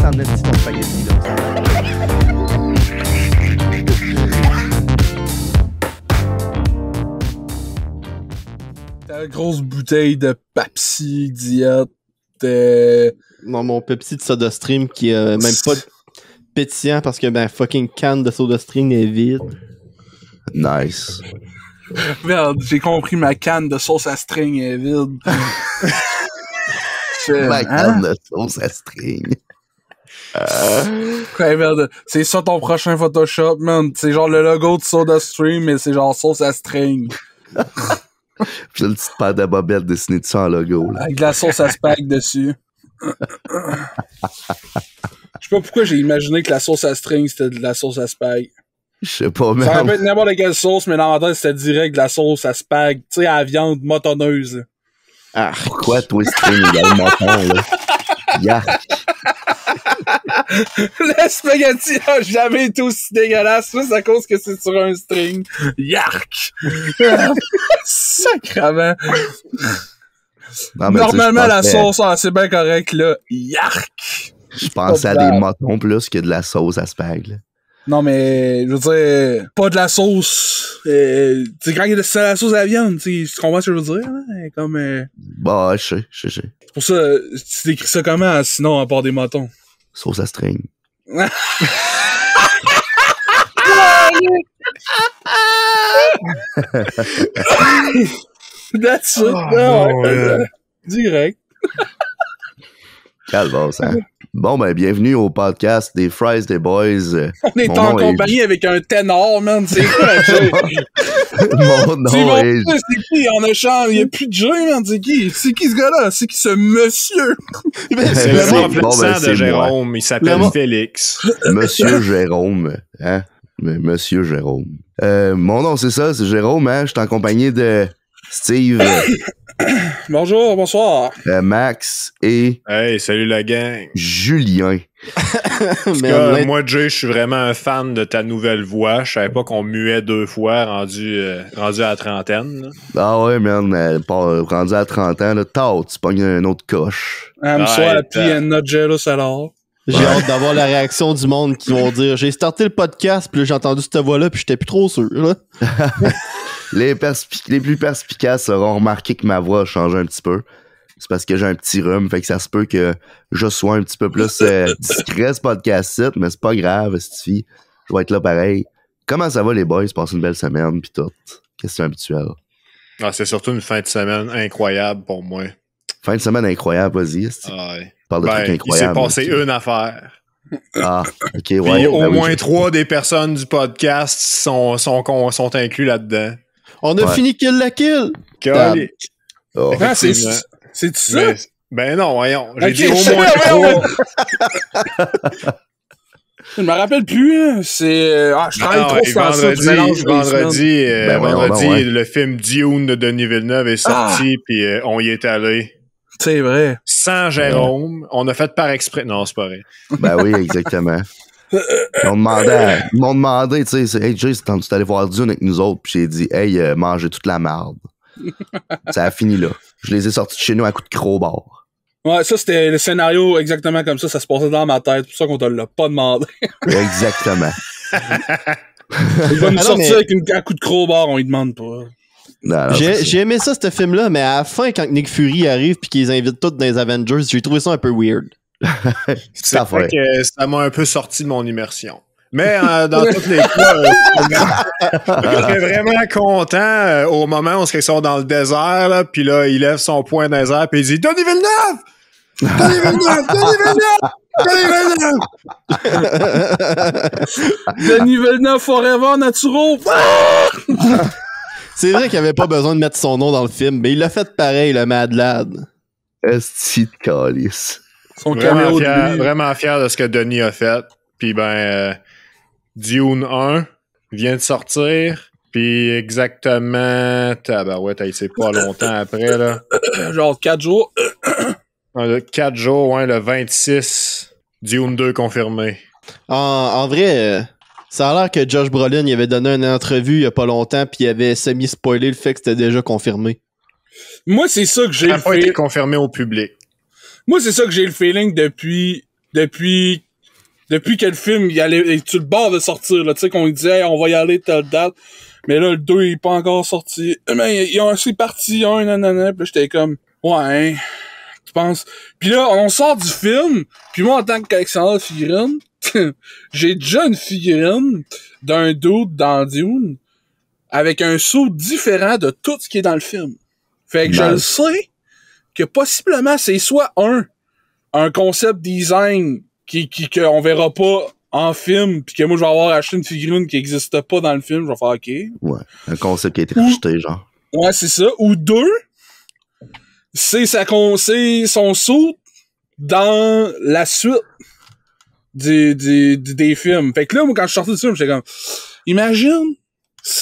en esti ton spaghetti, là. Ta grosse bouteille de Pepsi Diète. Non, mon Pepsi de SodaStream qui est même pas pétillant parce que ben fucking canne de SodaStream est vide. Nice. Merde, j'ai compris, ma canne de sauce à string est vide. Ma canne de sauce à string. Ouais, merde, c'est ça ton prochain Photoshop, man. C'est genre le logo de SodaStream, mais c'est genre sauce à string. Puis là, le petit paire de bobettes dessiné dessus en logo. Là. Avec de la sauce à spag dessus. Je sais pas pourquoi j'ai imaginé que la sauce à string c'était de la sauce à spag. Je sais pas, Ça aurait pu même. être n'importe quelle sauce, mais dans ma tête c'était direct de la sauce à spag. Tu sais, à la viande motonneuse. Ah, pourquoi toi, string dans le menton, là? Yark. Le spaghetti a jamais été aussi dégueulasse. Ça, c'est à cause que c'est sur un string. Yark! Sacrement. Non, mais Normalement, tu sais, la sauce, c'est bien correct, là. Yark! Je pensais à des motons plus que de la sauce à spag, là. Non, mais, je veux dire, pas de la sauce. Tu sais, quand il y a de la sauce à la viande, tu comprends ce que je veux dire? Hein? Comme, Bah, je sais. c'est pour ça, tu décris ça comment, sinon, à part des motons? Sauce à string. That's it. Direct. Calvasse, hein? Bon, ben, bienvenue au podcast des Fries des Boys. On est en compagnie avec un ténor, man. C'est quoi la joke? Mon nom est... C'est qui? On a changé. Il n'y a plus de jeu, man. C'est qui? C'est qui ce gars-là? C'est qui ce monsieur? C'est le remplaçant de c'est Jérôme. moi. Il s'appelle Félix. Monsieur Jérôme, hein? Monsieur Jérôme. Mon nom, c'est ça, c'est Jérôme, hein? Je suis en compagnie de Steve, Bonjour, bonsoir. Max et Hey, salut la gang. Julien. Mais moi, Jay, je suis vraiment un fan de ta nouvelle voix. Je savais pas qu'on muait 2 fois rendu à la trentaine. Là. Ah ouais, man, rendu à 30 ans, là, tu pognes un autre coche. I'm so happy and not jealous alors. J'ai hâte d'avoir la réaction du monde qui vont dire j'ai starté le podcast puis là, j'ai entendu cette voix-là puis j'étais plus trop sûr. Là. Les plus perspicaces auront remarqué que ma voix a changé un petit peu. C'est parce que j'ai un petit rhume, fait que ça se peut que je sois un petit peu plus discret ce podcast-ci, mais c'est pas grave, cette fille. Je vais être là pareil. Comment ça va les boys? Passez une belle semaine pis tout. Question habituelle. Ah, c'est surtout une fin de semaine incroyable pour moi. Fin de semaine incroyable, vas-y. Ah, ouais. Parle de trucs Il incroyables. s'est passé une affaire. Ah, ok, Puis ouais. au moins 3 des personnes du podcast sont inclus là-dedans. On a fini Kill la Kill! Calique. Oh. Ah, c'est ça? Ben non, voyons. J'ai Ok, dit au je moins sais, 3. Je me rappelle plus, hein. C'est. Je travaille trop sur ça. Je mélange Vendredi, ouais. le film Dune de Denis Villeneuve est sorti, puis on y est allé. C'est vrai. Sans Jérôme. On a fait par exprès. Non, c'est pas vrai. Ben oui, exactement. Ils m'ont demandé, tu sais, hey Jay, tu allé voir Dune avec nous autres, puis j'ai dit, hey, mangez toute la marde. Ça a fini là. Je les ai sortis de chez nous à coup de crowbar. Ouais, ça, c'était le scénario exactement comme ça. Ça se passait dans ma tête. C'est pour ça qu'on te l'a pas demandé. Exactement. Il va nous sortir avec un coup de crowbar, on y demande pas. Non, J'ai aimé ça, ce film-là, mais à la fin, quand Nick Fury arrive pis qu'ils invitent tous dans les Avengers, j'ai trouvé ça un peu weird. C'est vrai que ça m'a un peu sorti de mon immersion. Mais dans tous les cas, j'étais vraiment content au moment où ils sont dans le désert, là, puis là, il lève son poing dans les airs, puis il dit « Denis Villeneuve! Denis Villeneuve! Denis Villeneuve! Denis Villeneuve forever, naturel! C'est vrai qu'il avait pas besoin de mettre son nom dans le film, mais il l'a fait pareil, le Mad Lad. Esti de calice. Son caméo de lui. Vraiment fier de ce que Denis a fait. Puis Dune 1 vient de sortir. Puis exactement... Tabarouette, c'est pas longtemps après, là. Genre 4 jours. 4 jours, ouais, le 26. Dune 2 confirmé. En vrai, ça a l'air que Josh Brolin il avait donné une entrevue il y a pas longtemps puis il avait semi-spoilé le fait que c'était déjà confirmé. Moi, c'est ça que j'ai Ça n'a pas été confirmé au public. Moi, c'est ça que j'ai le feeling depuis depuis que le film il allait sur le bord de sortir, là, tu sais, qu'on disait, hey, on va y aller telle date. Mais là, le 2, il est pas encore sorti. Mais c'est parti, nanana. Puis là, j'étais comme, ouais, tu penses? Puis là, on sort du film, puis moi, en tant que collectionneur de figurines, j'ai déjà une figurine d'un dude dans Dune avec un saut différent de tout ce qui est dans le film. Fait que je le sais que possiblement, c'est soit un concept design qu'on verra pas en film, pis que moi je vais avoir acheté une figurine qui existe pas dans le film, je vais faire OK. Ouais, un concept qui a été racheté, genre. Ouais, c'est ça. Ou 2, c'est son saut dans la suite des films. Fait que là, moi, quand je suis sorti du film, j'étais comme, imagine,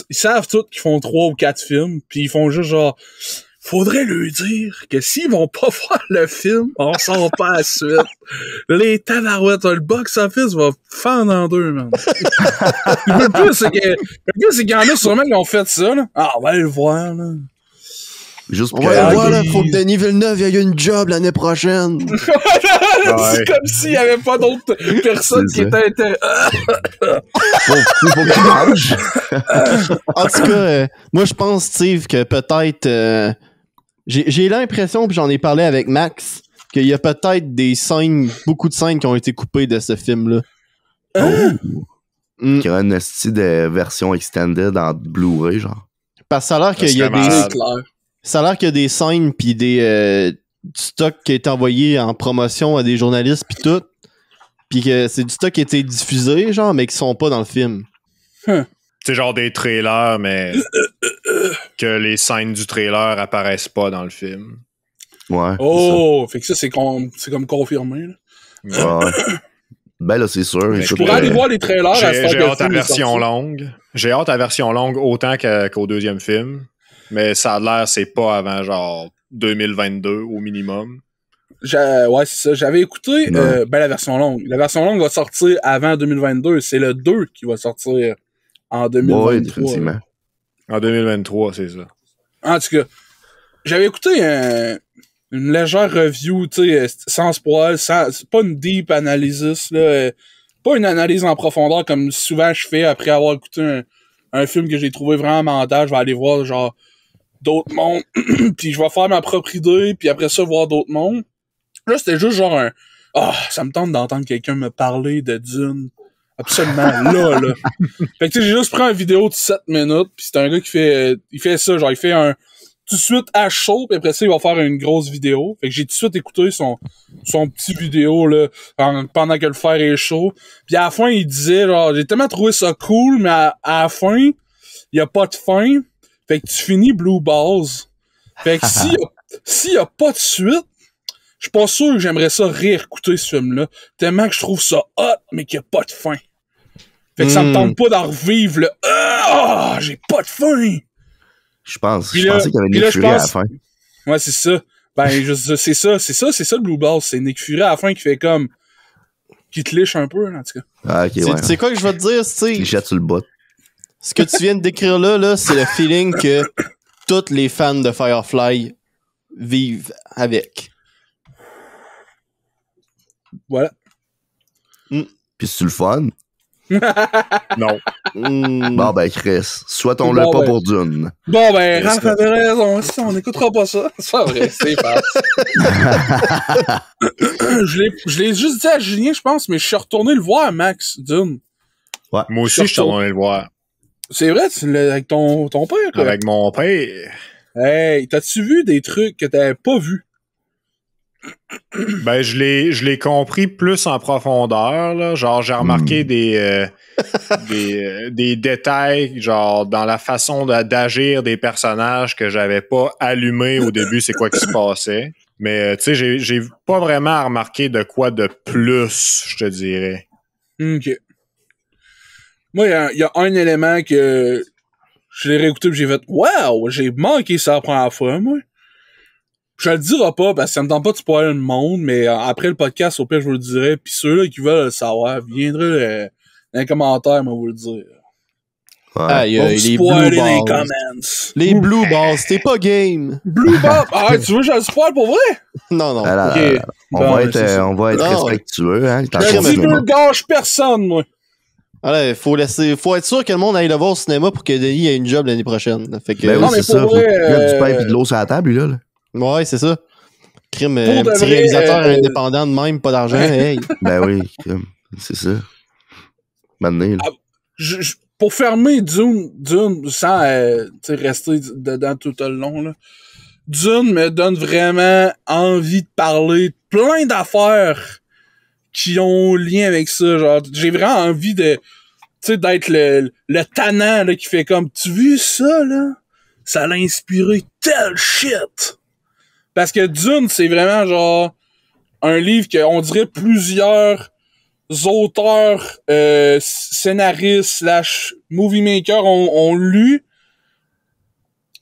ils savent tous qu'ils font 3 ou 4 films, pis ils font juste genre, faudrait lui dire que s'ils vont pas voir le film, on sort pas à la suite. Les tabarouettes, le box-office va fendre en deux, man. Le plus, c'est qu'il y en a sûrement qui ont fait ça, là. Ah, on va aller le voir, là. Juste pour On va aller voir, là, faut que Denis Villeneuve ait une job l'année prochaine. C'est comme s'il y avait pas d'autres personnes qui étaient faut qu'il mange. En tout cas, moi, je pense, Steve, que peut-être... j'ai l'impression, puis j'en ai parlé avec Max, qu'il y a peut-être beaucoup de scènes qui ont été coupées de ce film-là. Il y aura une style de version extended en Blu-ray, genre. Parce que ça a l'air qu'il y a ça a l'air qu'il y a des scènes pis du stock qui a été envoyé en promotion à des journalistes pis tout. Pis que c'est du stock qui a été diffusé, genre, mais qui sont pas dans le film. C'est genre des trailers, mais que les scènes du trailer apparaissent pas dans le film. Ouais. Oh, fait que ça, c'est comme confirmé, là. Ouais. Ben là, c'est sûr. Je pourrais aller voir les trailers. J'ai hâte à version longue. J'ai hâte à version longue autant qu'au deuxième film. Mais ça a l'air, c'est pas avant genre 2022 au minimum. Ouais, c'est ça. J'avais écouté la version longue. La version longue va sortir avant 2022. C'est le 2 qui va sortir en 2023. Ouais, définitivement. En 2023, c'est ça. En tout cas, j'avais écouté une légère review, tu sais, sans spoil, c'est pas une deep analysis, là, pas une analyse en profondeur comme souvent je fais après avoir écouté un film que j'ai trouvé vraiment mental. Je vais aller voir, genre, d'autres mondes, puis je vais faire ma propre idée, puis après ça, voir d'autres mondes. Là, c'était juste genre ça me tente d'entendre quelqu'un me parler de Dune. Absolument, là. Fait que tu sais, j'ai juste pris une vidéo de 7 minutes, puis c'est un gars qui fait ça, genre, il fait tout de suite à chaud, puis après ça, il va faire une grosse vidéo. Fait que j'ai tout de suite écouté son petit vidéo, là, pendant que le fer est chaud. Puis à la fin, il disait, genre, j'ai tellement trouvé ça cool, mais à la fin, il y a pas de fin. Fait que tu finis Blue Balls. Fait que s'il y a pas de suite, je suis pas sûr que j'aimerais ça réécouter ce film-là. Tellement que je trouve ça hot, mais qu'il y a pas de fin. Fait que ça me tente pas d'en revivre le j'ai pas de fin. Je pensais qu'il y avait Nick Fury à la fin. Ouais, c'est ça. Ben, c'est ça le Blue Balls. C'est Nick Fury à la fin qui fait comme, qui te liche un peu, en tout cas. Ah, ok, ouais. C'est quoi que je vais te dire, Steve? Il jette sur le bout. Ce que tu viens de décrire là, c'est le feeling que tous les fans de Firefly vivent avec. Voilà. Puis c'est-tu le fun? Non. Bon, ben, Chris, souhaitons-le pas pour Dune. Bon, ben, Raph avait raison. On n'écoutera pas ça. C'est pas vrai, c'est face. Je l'ai juste dit à Julien, je pense, mais je suis retourné le voir, Max, Dune. Ouais. Moi aussi, je suis retourné le voir. C'est vrai, avec ton père, quoi. Avec mon père. Hey, t'as-tu vu des trucs que t'avais pas vus? Ben, je l'ai compris plus en profondeur, là. Genre, j'ai remarqué des détails, genre, dans la façon d'agir des personnages que j'avais pas allumé au début, c'est quoi qui se passait. Mais, tu sais, j'ai pas vraiment remarqué de quoi de plus, je te dirais. OK. Moi, il y a un élément que je l'ai réécouté et j'ai fait « Wow! J'ai manqué ça la première fois, moi! » Je le dirai pas parce que ça me tente pas de spoiler le monde, mais après le podcast, au pire, je vous le dirai. Puis ceux-là qui veulent le savoir, viendraient dans les commentaires, moi, vous le dire. Ah, il y a les spoiler Blue les Balls. comments. Les Blue Balls, t'es pas game. Blue Ball! Ah, tu veux que je le spoil pour vrai? Non, non. Ah, là, Ok. là, là. On Bon, va être Non, respectueux, hein. T'en Je fais dis cinéma. ne gâche personne, moi. Allez, faut être sûr que le monde aille le voir au cinéma pour que Denis ait une job l'année prochaine. Fait que, Ben Non, oui, mais c'est ça. pour Faut vrai, mettre du pain et de l'eau sur la table, lui, là. Ouais, c'est ça. Crime, Pour un de petit vrai, réalisateur indépendant de même, pas d'argent, hey. Ben oui, c'est ça. Maintenant, là. Pour fermer Dune sans rester dedans tout le long, là, Dune me donne vraiment envie de parler de plein d'affaires qui ont lien avec ça. Genre, j'ai vraiment envie de, d'être le tannant là, qui fait comme, tu vu ça, là? Ça l'a inspiré tel shit! Parce que Dune, c'est vraiment genre un livre qu'on dirait plusieurs auteurs, scénaristes / movie makers ont lu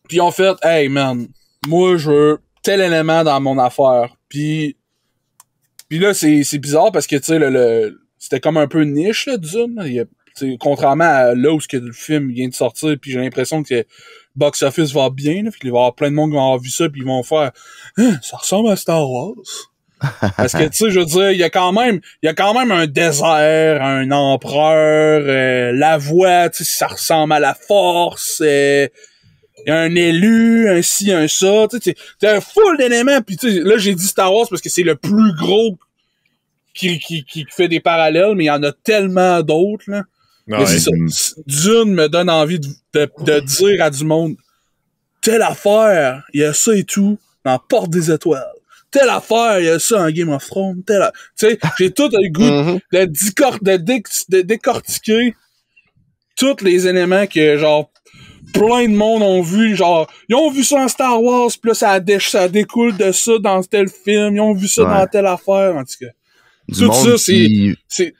puis ont fait hey man, moi je veux tel élément dans mon affaire. Puis là c'est bizarre parce que tu sais c'était comme un peu niche là Dune. Il y a, contrairement à là où le film vient de sortir, puis j'ai l'impression que le box office va bien, là, puis il va y avoir plein de monde qui vont avoir vu ça puis ils vont faire ça ressemble à Star Wars. Parce que, tu sais, je veux dire, il y a quand même un désert, un empereur, la voix, tu sais, ça ressemble à la force, il y a un élu, un ci, un ça, tu sais, t'as un full d'éléments, pis tu sais, là, j'ai dit Star Wars parce que c'est le plus gros qui fait des parallèles, mais il y en a tellement d'autres, là. Ouais. Mais c'est ça. Dune me donne envie de dire à du monde, telle affaire, il y a ça et tout, dans Porte des Étoiles. Telle affaire, il y a ça en Game of Thrones, tu sais, j'ai tout le goût de décortiquer tous les éléments que, genre, plein de monde ont vu, genre, ils ont vu ça en Star Wars, pis là, ça découle de ça dans tel film, ils ont vu ça dans telle affaire, en tout cas. Du monde c'est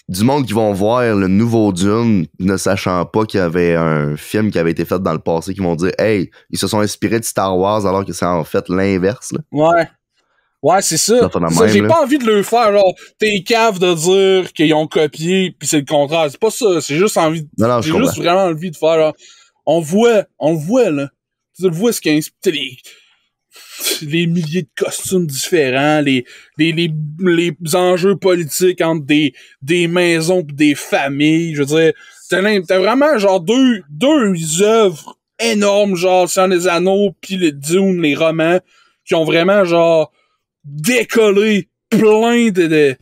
du monde qui vont voir le nouveau Dune ne sachant pas qu'il y avait un film qui avait été fait dans le passé, qui vont dire hey, ils se sont inspirés de Star Wars alors que c'est en fait l'inverse, là. Ouais, c'est ça. J'ai pas envie de le faire, genre, t'es cave de dire qu'ils ont copié pis c'est le contraire. C'est pas ça. C'est juste j'ai juste vraiment envie de faire, genre, on le voit, là. Tu le vois ce qui a inspiré les milliers de costumes différents, les enjeux politiques entre des maisons pis des familles. Je veux dire, t'as vraiment, genre, deux œuvres énormes, genre, Seigneur des Anneaux pis les Dune, les romans, qui ont vraiment, genre, décollé plein de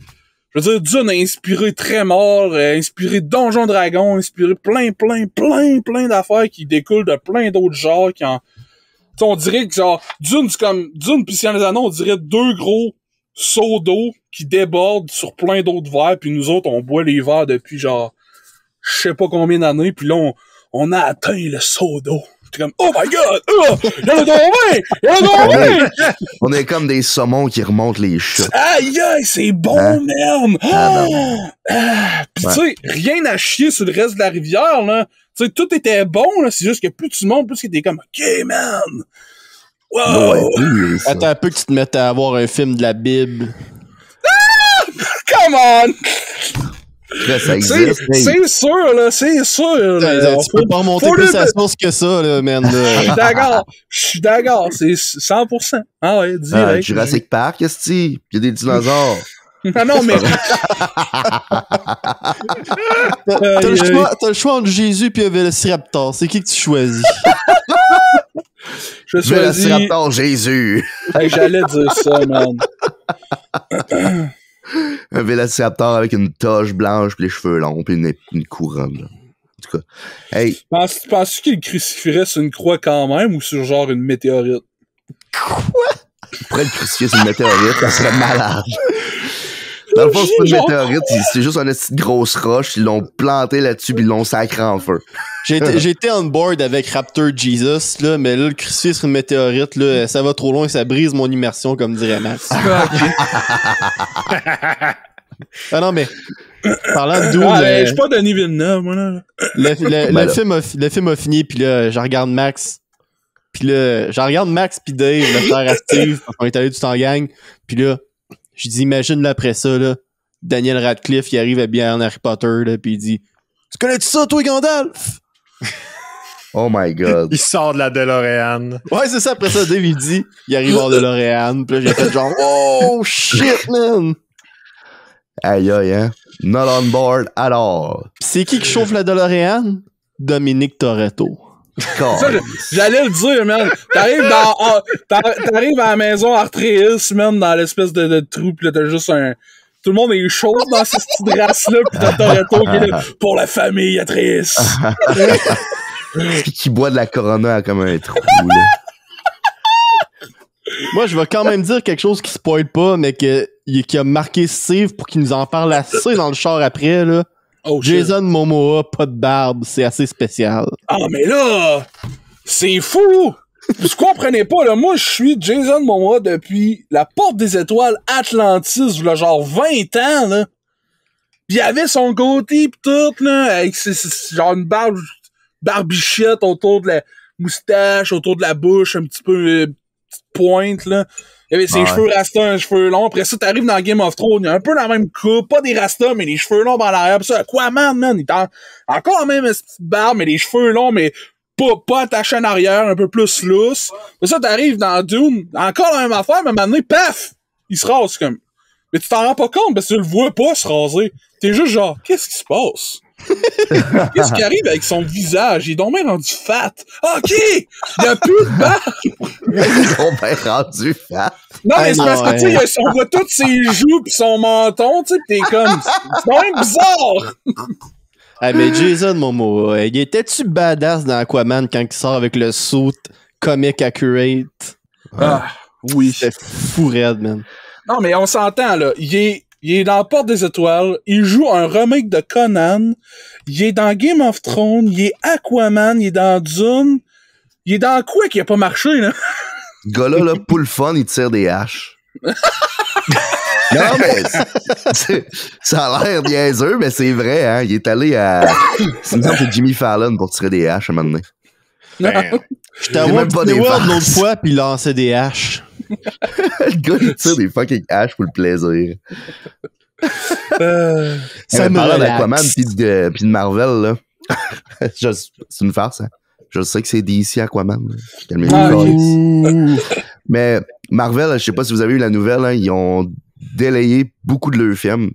je veux dire, Dune a inspiré Trémor, inspiré Donjon Dragon, inspiré plein d'affaires qui découlent de plein d'autres genres qui en... T'sais, on dirait que genre, Dune, c'est comme, Dune pis Seigneur des Anneaux, on dirait deux gros seaux d'eau qui débordent sur plein d'autres verres, puis nous autres, on boit les verres depuis genre, je sais pas combien d'années, puis là, on a atteint le seau d'eau. T'es comme, oh my god! Il y en a tombé! On est comme des saumons qui remontent les chutes. Aïe, c'est bon, merde! Pis tu sais, rien à chier sur le reste de la rivière, là. Tu sais, tout était bon, là. C'est juste que plus tu montes, plus t'es comme, OK, man! Wow! Attends un peu que tu te mettes à avoir un film de la Bible. Come on! Ça existe. C'est sûr, là, c'est sûr. Là. Tu peux pas remonter plus à la source que ça, là, man. Je suis d'accord, c'est 100%. Ah ouais, direct. Jurassic Park, qu'est-ce que il y a des dinosaures. Non, mais... T'as le choix entre Jésus et un Vélociraptor. C'est qui que tu choisis? Je choisis... Vélociraptor Jésus. Hey, j'allais dire ça, man. Un Vélociraptor avec une toge blanche pis les cheveux longs pis une couronne, là. En tout cas, hey. Penses-tu qu'il crucifierait sur une croix quand même ou sur genre une météorite? Quoi? Il pourrait le crucifier sur une météorite, ça serait malade. Dans le fond, c'est pas une météorite, c'est juste une petite grosse roche, ils l'ont planté là-dessus pis ils l'ont sacré en feu. J'ai été on board avec Raptor Jesus, là, mais là, le crucifié sur une météorite, là, ça va trop loin et ça brise mon immersion, comme dirait Max. Ah non, mais parlant de Dune... je suis pas Denis Villeneuve, moi, là. Le film a fini, puis là, je regarde Max. Puis là, je regarde Max pis Dave, le frère à Steve, parce qu'on est allé tout en gang. Puis là, je dis, imagine là, après ça, là, Daniel Radcliffe, il arrive habillé en Harry Potter, là, pis il dit... Tu connais-tu ça, toi, Gandalf? Oh my God. Il sort de la DeLorean. Ouais, c'est ça. Après ça, Dave, il dit, il arrive en DeLorean. Puis là, j'ai fait genre, oh shit, man. Aïe, aïe, hein. Not on board at all. C'est qui chauffe la DeLorean? Dominique Toretto. Ça, j'allais le dire, man. T'arrives à la maison Artreus, man, dans l'espèce de trou, pis là, t'as juste un... Tout le monde est chaud dans cette petite race-là, pis t'as Toretto qui est là pour la famille Atreus. Qui boit de la Corona comme un trou, là. Moi, je vais quand même dire quelque chose qui spoil pas, mais qui a marqué Steve pour qu'il nous en parle assez dans le char après, là. Oh, Jason Momoa, pas de barbe, c'est assez spécial. Ah, mais là, c'est fou! Vous comprenez pas, là, moi, je suis Jason Momoa depuis la Porte des Étoiles Atlantis, là, genre 20 ans, là. Pis il avait son côté pis tout, là, avec genre une barbichette autour de la moustache, autour de la bouche, un petit peu petite pointe, là. Il avait ses cheveux rastas, un cheveu long. Après ça, t'arrives dans Game of Thrones, il y a un peu la même coupe, pas des rastas, mais les cheveux longs dans l'arrière. Pis ça, Aquaman, man, il est encore la même petite barbe, mais les cheveux longs, mais pas attachés en arrière, un peu plus loose. Après ça, t'arrives dans Dune, encore la même affaire, mais maintenant, paf! Il se rase comme. Mais tu t'en rends pas compte parce que tu le vois pas se raser. T'es juste genre, qu'est-ce qui se passe? Qu'est-ce qui arrive avec son visage? Il est donc bien rendu fat. OK! Il y a plus de barbe! Ils sont bien rendus fat. Non, mais c'est parce que, tu sais, on voit tous ses joues pis son menton, tu sais, pis t'es comme... C'est quand même bizarre! Ah, mais Jason Momoa, il était-tu badass dans Aquaman quand il sort avec le suit comic accurate? Ah, oui. C'était fou raide, man. Non, mais on s'entend, là. Il est dans Porte des Étoiles, il joue un remake de Conan, il est dans Game of Thrones, il est Aquaman, il est dans Dune, il est dans quoi qui a pas marché, là? Ce gars-là, là, pour le fun, il tire des haches. Non, mais ça a l'air niaiseux, mais c'est vrai, hein. Il est allé à... C'est Jimmy Fallon pour tirer des haches à un moment donné. Non. J'étais à Walt Disney World l'autre fois, pis il lançait des haches. Le gars, il tire des fucking haches pour le plaisir. Ça me parle relaxe. d'Aquaman pis de Marvel, là. C'est une farce, hein. Je sais que c'est DC Aquaman. Mais Marvel, je sais pas si vous avez eu la nouvelle, hein, ils ont délayé beaucoup de leurs films.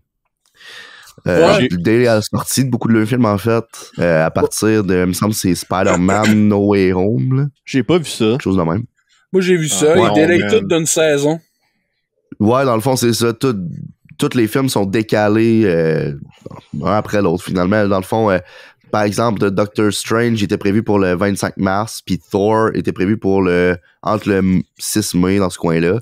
Dès la sortie de beaucoup de leurs films, en fait, à partir de, il me semble, c'est Spider-Man No Way Home. Là. J'ai pas vu ça. Quelque chose de même. Moi, j'ai vu ça. Ils délayent tout d'une saison. Ouais, dans le fond, c'est ça. Tous les films sont décalés un après l'autre, finalement. Dans le fond, par exemple, Doctor Strange était prévu pour le 25 mars, puis Thor était prévu pour entre le 6 mai dans ce coin-là.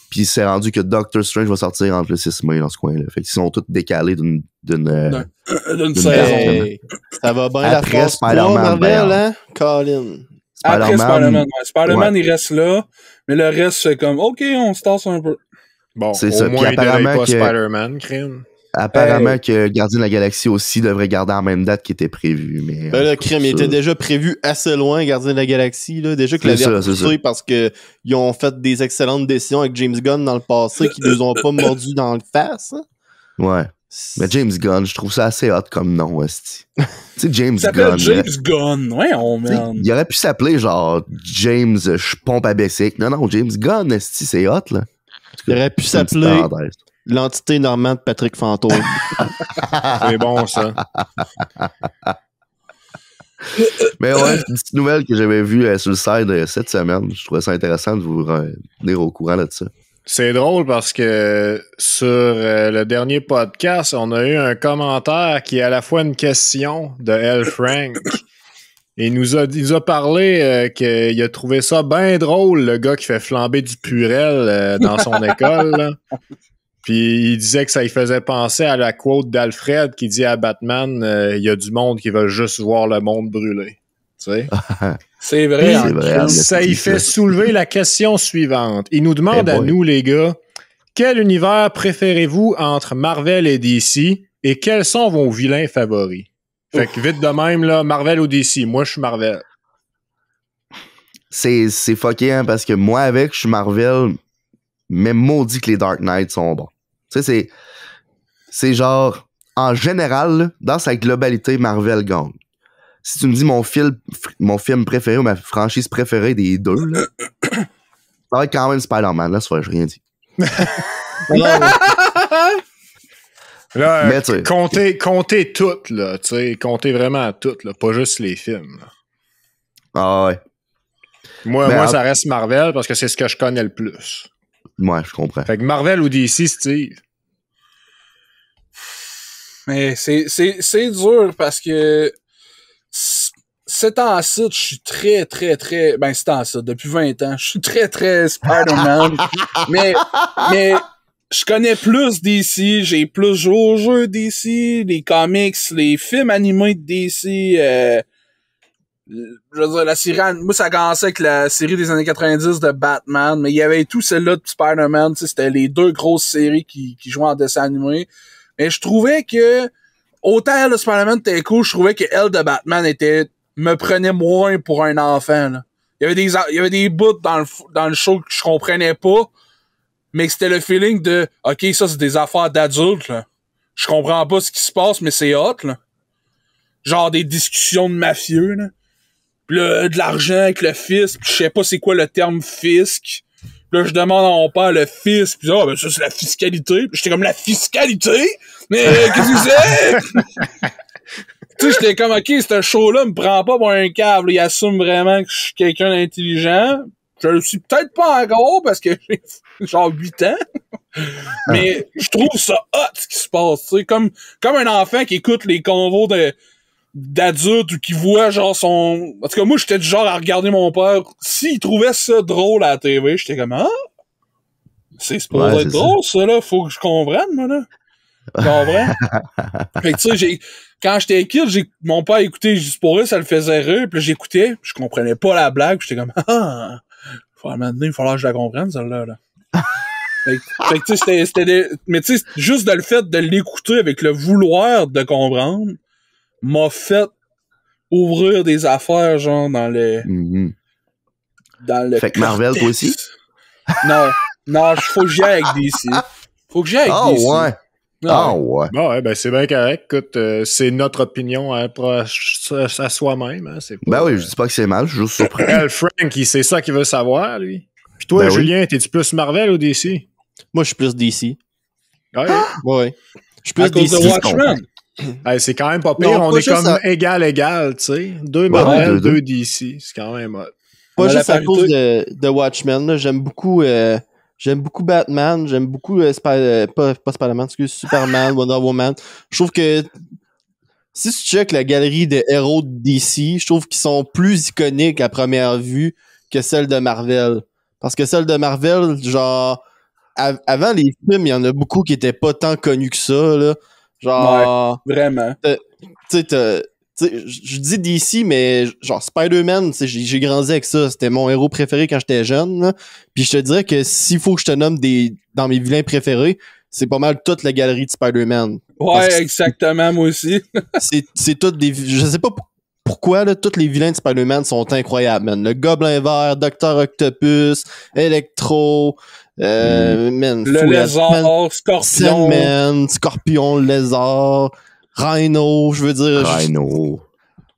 Puis c'est rendu que Doctor Strange va sortir entre le 6 mai dans ce coin-là. Fait qu'ils sont tous décalés d'une saison. Hey, ça va bien après la phase 3, Spider-Man, Marvel, hein? Colin. Après Spider-Man. Spider-Man, il reste là, mais le reste, c'est comme, OK, on se tasse un peu. Bon, c'est au ça. moins, Puis apparemment pas que... Spider-Man, crime. Apparemment que Gardien de la Galaxie aussi devrait garder en même date qui était prévu. Mais Ben le crime, il était déjà prévu assez loin, Gardien de la Galaxie, là. Déjà que l'avait repoussé parce que ils ont fait des excellentes décisions avec James Gunn dans le passé qui nous ont pas mordu dans le face. Hein? Ouais. Mais James Gunn, je trouve ça assez hot comme nom, esti. Tu sais, James Gunn. James Gunn. Ouais, on man. Il aurait pu s'appeler genre James je pompe à Bessic. Non, James Gunn, esti, c'est hot, là. Il aurait pu s'appeler l'entité normande de Patrick Fantôme. C'est bon, ça. Mais ouais, c'est une petite nouvelle que j'avais vue sur le site cette semaine. Je trouvais ça intéressant de vous tenir au courant de ça. C'est drôle parce que sur le dernier podcast, on a eu un commentaire qui est à la fois une question de L. Frank. Et il nous a parlé qu'il a trouvé ça bien drôle, le gars qui fait flamber du purel dans son école. Là. Puis il disait que ça lui faisait penser à la quote d'Alfred qui dit à Batman il y a du monde qui veut juste voir le monde brûler. Tu sais? C'est vrai. Ça y fait soulever la question suivante. Il nous demande à nous, les gars, quel univers préférez-vous entre Marvel et DC et quels sont vos vilains favoris? Fait que vite de même, là, Marvel ou DC? Moi, je suis Marvel. C'est fucké, hein, parce que moi, je suis Marvel, mais maudit que les Dark Knight sont bons. Tu sais, c'est genre... en général, là, dans sa globalité, Marvel gagne. Si tu me dis mon film préféré ou ma franchise préférée des deux, là, ça va être quand même Spider-Man, là, ça, j'ai rien dit. Là, comptez toutes, là, tu sais, comptez vraiment toutes, là, pas juste les films. Là. Ah ouais. Moi, ça reste Marvel parce que c'est ce que je connais le plus. Ouais, je comprends. Fait que Marvel ou DC, Steve? Mais c'est dur parce que c'est en site, je suis très, c'est en site, depuis 20 ans, je suis très Spider-Man. mais je connais plus DC, j'ai plus joué aux jeux DC, les comics, les films animés de DC, je veux dire, la série, moi ça commençait avec la série des années 90 de Batman, mais il y avait tout celle-là de Spider-Man, tu sais, c'était les deux grosses séries qui jouaient en dessin animé. Mais je trouvais que autant elle de Spider-Man était cool, je trouvais que elle de Batman me prenait moins pour un enfant, là. Il y avait des bouts dans le show que je comprenais pas, mais que c'était le feeling de OK, ça c'est des affaires d'adultes, là. Je comprends pas ce qui se passe, mais c'est hot, là. Genre des discussions de mafieux, là. Pis là, de l'argent avec le fisc, pis je sais pas c'est quoi le terme fisc. Pis là, je demande à mon père le fisc, pis ben ça c'est la fiscalité. Pis j'étais comme la fiscalité? Mais qu'est-ce que c'est? Tu sais, j'étais comme OK, ce show-là me prend pas pour un câble. Il assume vraiment que je suis quelqu'un d'intelligent. Je le suis peut-être pas encore parce que j'ai genre 8 ans. Mais je trouve ça hot ce qui se passe. Tu sais, comme un enfant qui écoute les convos d'adultes ou qui voit genre son... En tout cas, moi, j'étais du genre à regarder mon père. S'il trouvait ça drôle à la TV, j'étais comme c'est supposé être drôle, ça, là. Faut que je comprenne, moi, là. Tu comprends? Fait que, tu sais, quand j'étais kid, mon père écoutait juste pour eux, ça le faisait rire, puis là, j'écoutais, je comprenais pas la blague, j'étais comme maintenant, il va falloir que je la comprenne, celle-là, là. Fait que, tu sais, mais tu sais, juste de le fait de l'écouter avec le vouloir de comprendre, m'a fait ouvrir des affaires, genre, dans le... Fait que Marvel, toi aussi? Non, faut que j'y aille avec DC. Faut que j'y aille avec DC. Ouais. Ouais. Ouais, ben c'est bien correct. Écoute, c'est notre opinion à soi-même. Hein, ben oui, je dis pas que c'est mal, je suis juste surpris. Frank, c'est ça qu'il veut savoir, lui. Puis toi, Julien, t'es-tu plus Marvel ou DC? Moi, je suis plus DC. Ouais. Je suis plus DC. Watchmen. C'est quand même pas pire. On est comme égal, tu sais. 2 Marvel, 2 DC. C'est quand même hot. Pas juste à cause de Watchmen, là. J'aime beaucoup Batman, j'aime beaucoup pas Spider-Man, Superman, Wonder Woman. Je trouve que si tu checkes la galerie de héros de DC, je trouve qu'ils sont plus iconiques à première vue que celle de Marvel. Parce que celle de Marvel, genre, avant les films, il y en a beaucoup qui étaient pas tant connus que ça, là. Genre... Ouais, vraiment. Tu sais, je dis DC, mais genre Spider-Man, j'ai grandi avec ça. C'était mon héros préféré quand j'étais jeune. Là. Puis je te dirais que s'il faut que je te nomme dans mes vilains préférés, c'est pas mal toute la galerie de Spider-Man. Ouais, exactement, moi aussi. c'est toutes des... Je sais pas pourquoi, là, tous les vilains de Spider-Man sont incroyables, man. Le Gobelin Vert, Dr. Octopus, Electro, le Lézard, Scorpion. Sandman, Scorpion, Lézard... Rhino, je veux dire. Rhino.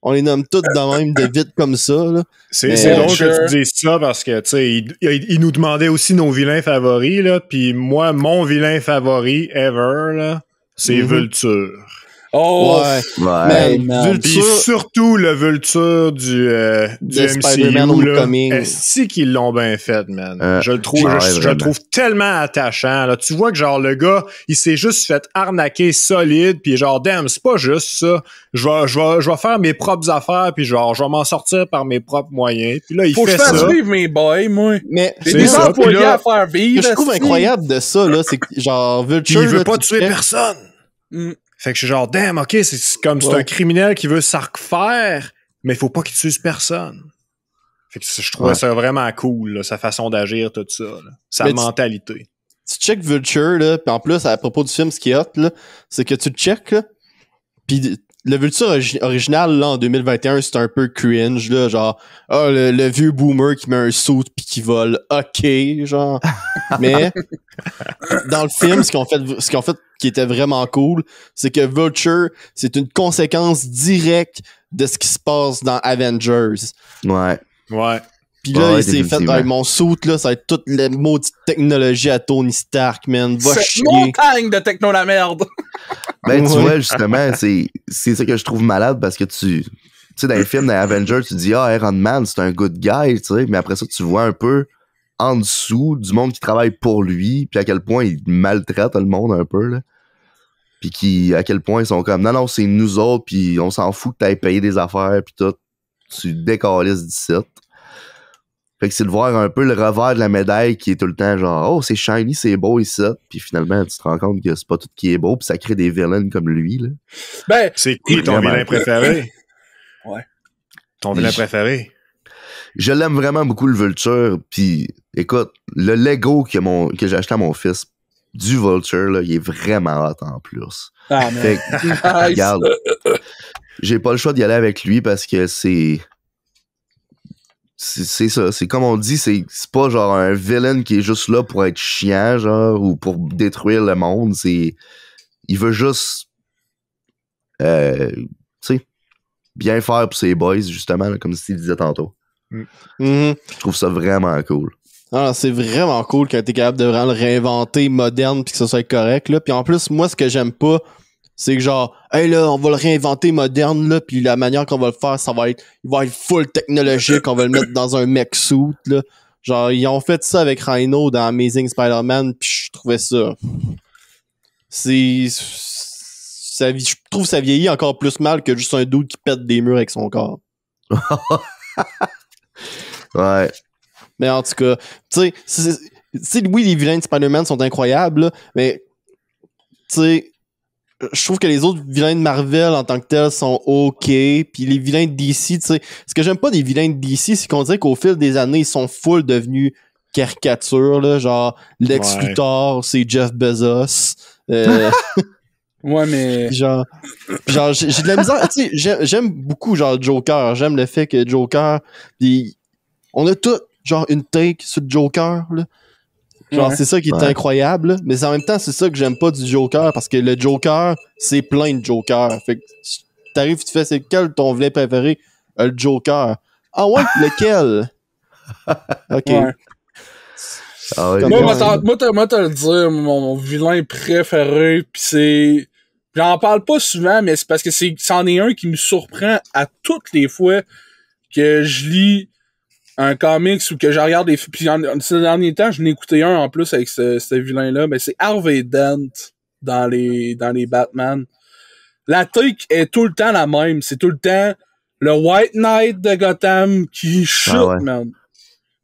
On les nomme toutes de même de vite comme ça, là. C'est drôle que tu dises ça parce que, tu sais, il nous demandait aussi nos vilains favoris, là. Puis moi, mon vilain favori ever, là, c'est Vulture. Oh! Ouais. Vulture. Puis surtout le Vulture du MCU, là. Est-ce qu'ils l'ont bien fait, man? Je le trouve tellement attachant, là. Tu vois que, genre, le gars, il s'est juste fait arnaquer solide, puis genre, damn, c'est pas juste ça. Je vais faire mes propres affaires, puis genre, je vais m'en sortir par mes propres moyens. Puis là, il fait ça. Faut que je fasse vivre mes boys, moi. Mais j'ai des employés à faire vivre. Ce que je trouve incroyable de ça, là, c'est que, genre, Vulture... Il veut pas tuer personne. Fait que je suis genre, damn, ok, c'est comme c'est un criminel qui veut s'en refaire, mais il faut pas qu'il tue personne. Fait que je trouvais ça vraiment cool, là, sa façon d'agir, tout ça, là, sa mentalité. Tu check Vulture, là, pis en plus, à propos du film, ce qui est hot, là, c'est que tu le check, là, pis le Vulture original, là, en 2021, c'est un peu cringe, là, genre, le vieux boomer qui met un suit pis qui vole, ok, genre. Mais, dans le film, ce qu'ils ont fait qui était vraiment cool, c'est que Vulture, c'est une conséquence directe de ce qui se passe dans Avengers. Ouais. Pis là, il s'est fait, mon suit, là, ça va être toute la maudite technologie à Tony Stark, man. Va chier. Montagne de techno la merde. Ben, tu vois, justement, c'est ça que je trouve malade parce que tu sais, dans les films, dans Avengers, tu dis, Iron Man, c'est un good guy, tu sais, mais après ça, tu vois un peu en dessous du monde qui travaille pour lui, puis à quel point il maltraite le monde un peu, là. Puis à quel point ils sont comme, non, c'est nous autres, puis on s'en fout que t'ailles payer des affaires, puis tout. Tu décalisses d'ici. Fait que c'est de voir un peu le revers de la médaille qui est tout le temps genre, oh, c'est shiny, c'est beau ici. Puis finalement, tu te rends compte que c'est pas tout qui est beau, puis ça crée des villains comme lui, là. Ben, c'est qui ton vilain préféré? Ouais. Ton vilain préféré? Je l'aime vraiment beaucoup, le Vulture. Puis écoute, le Lego que j'ai acheté à mon fils du Vulture, là, il est vraiment hot en plus. Ah, fait que, regarde, j'ai pas le choix d'y aller avec lui parce que c'est ça, c'est comme on dit, c'est pas genre un villain qui est juste là pour être chiant, genre, ou pour détruire le monde, il veut juste tu sais, bien faire pour ses boys, justement, là, comme Steve disait tantôt. Je trouve ça vraiment cool. Ah, c'est vraiment cool quand t'es capable de vraiment le réinventer moderne pis que ça soit correct, là. Puis en plus, moi, ce que j'aime pas, c'est que genre, hey là, on va le réinventer moderne, là, pis la manière qu'on va le faire, il va être full technologique, on va le mettre dans un mech suit, là. Genre, ils ont fait ça avec Rhino dans Amazing Spider-Man, pis je trouvais ça... je trouve que ça vieillit encore plus mal que juste un dude qui pète des murs avec son corps. Ouais. Mais en tout cas, tu sais, oui, les vilains de Spider-Man sont incroyables, là, mais tu sais, je trouve que les autres vilains de Marvel en tant que tels sont ok, puis les vilains de DC, tu sais, ce que j'aime pas des vilains de DC, c'est qu'on dirait qu'au fil des années, ils sont full devenus caricatures, là, genre Lex Luthor, c'est Jeff Bezos. Ouais, mais... Genre j'ai de la misère, tu sais, j'aime beaucoup, genre, Joker, j'aime le fait que Joker, pis on a tout, genre, une take sur le Joker, là. Genre, c'est ça qui est incroyable, là. Mais en même temps, c'est ça que j'aime pas du Joker, parce que le Joker, c'est plein de Jokers. Fait que t'arrives, tu fais, c'est quel ton vilain préféré? Le Joker. Ah ouais, lequel? Ok. Ouais. Ah ouais, moi, t'as le dire, mon vilain préféré, pis c'est... J'en parle pas souvent, mais c'est parce que c'en est un qui me surprend à toutes les fois que je lis un comics ou que je regarde des... Puis ces derniers temps, je n'ai écouté un en plus avec ce vilain-là, mais c'est Harvey Dent dans les Batman. La take est tout le temps la même. C'est tout le temps le White Knight de Gotham qui shoot, man.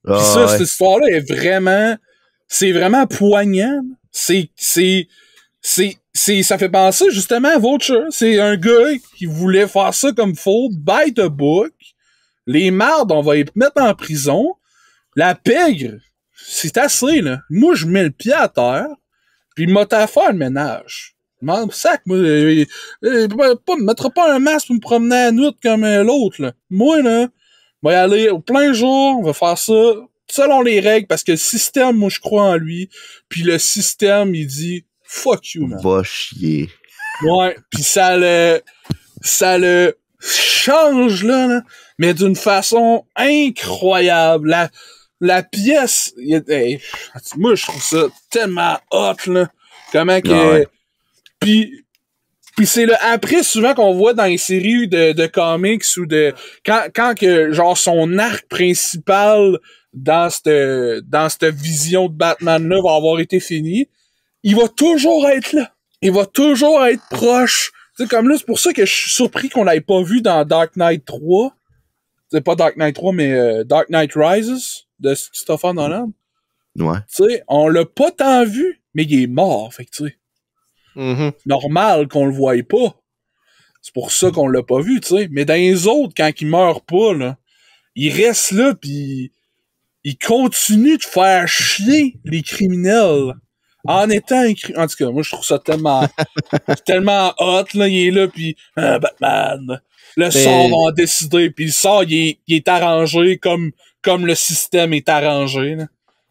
Pis cette histoire-là est vraiment... C'est vraiment poignant. Ça fait penser justement à Vulture. C'est un gars qui voulait faire ça comme faut, by the book. Les mardes, on va les mettre en prison. La pègre, c'est assez, là. Moi, je mets le pied à terre, puis m'a à faire le ménage. Sac, moi, pas me mettra pas un masque pour me promener à nuit comme l'autre, là. Moi, là, on va y aller au plein jour, on va faire ça selon les règles, parce que le système, moi, je crois en lui, puis le système, il dit « fuck you, man ». Va chier. Ouais, pis ça le change, là, mais d'une façon incroyable. La pièce, moi, je trouve ça tellement hot, là. Comment que... Ouais. Puis c'est le après souvent qu'on voit dans les séries de comics ou de... Quand que, genre, son arc principal dans cette vision de Batman-là va avoir été fini, il va toujours être là. Il va toujours être proche. Tu sais, comme là, c'est pour ça que je suis surpris qu'on l'ait pas vu dans Dark Knight 3. C'est pas Dark Knight 3, mais Dark Knight Rises de Christopher Nolan. Ouais. Tu sais, on l'a pas tant vu, mais il est mort, fait que tu sais. Normal qu'on le voie pas. C'est pour ça qu'on l'a pas vu, tu sais. Mais dans les autres, quand il meurt pas, là, il reste là, pis il continue de faire chier les criminels en étant écrit... En tout cas, moi, je trouve ça tellement hot, là, il est là, puis Batman, le sort va en décider, puis le sort, il est arrangé comme le système est arrangé, là.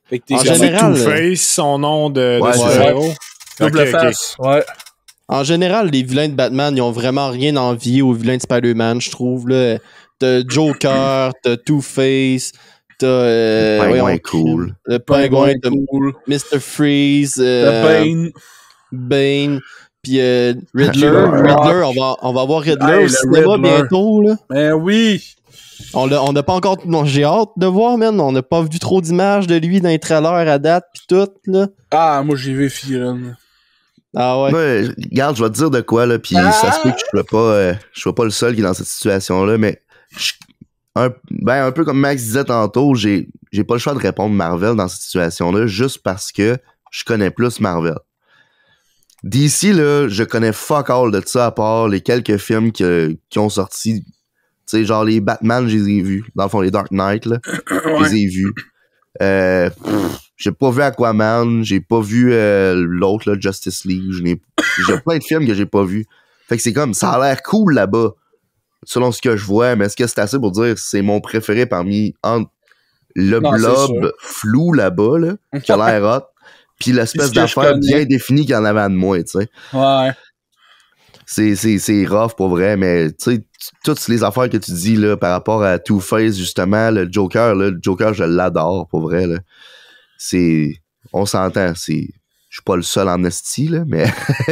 Fait que en général, Two-Face, son nom de super-héros. Double face, ouais. En général, les vilains de Batman, ils ont vraiment rien envié aux vilains de Spider-Man, je trouve, là. T'as Joker, t'as Two-Face, t'as... le pingouin cool. Le pingouin cool. Mr. Freeze. Bane. Puis Riddler, on va voir Riddler au cinéma bientôt, là. Ben oui! On n'a pas encore... Non, j'ai hâte de voir, man. On n'a pas vu trop d'images de lui dans les trailers à date, pis tout, là. Ah, moi, j'ai vu Firen. Ah ouais. Ouais, regarde, je vais te dire de quoi, là, pis ça se peut que je sois pas le seul qui est dans cette situation-là, mais un peu comme Max disait tantôt, j'ai pas le choix de répondre Marvel dans cette situation-là, juste parce que je connais plus Marvel. DC, là, je connais fuck all de ça, à part les quelques films qui ont sorti. Tu sais, genre les Batman, je les ai vus. Dans le fond, les Dark Knight, là, je les ai vus. J'ai pas vu Aquaman, j'ai pas vu l'autre, là, Justice League. J'ai plein de films que j'ai pas vus. Fait que c'est comme, ça a l'air cool là-bas, selon ce que je vois, mais est-ce que c'est assez pour dire que c'est mon préféré parmi blob flou là-bas, là, qui a l'air hot, pis l'espèce d'affaire bien définie qu'il y en avait de moi, tu sais. Ouais. C'est rough pour vrai, mais tu sais, toutes les affaires que tu dis là par rapport à Two-Face, justement, le Joker, je l'adore pour vrai, là. On s'entend, je suis pas le seul en esti, là, mais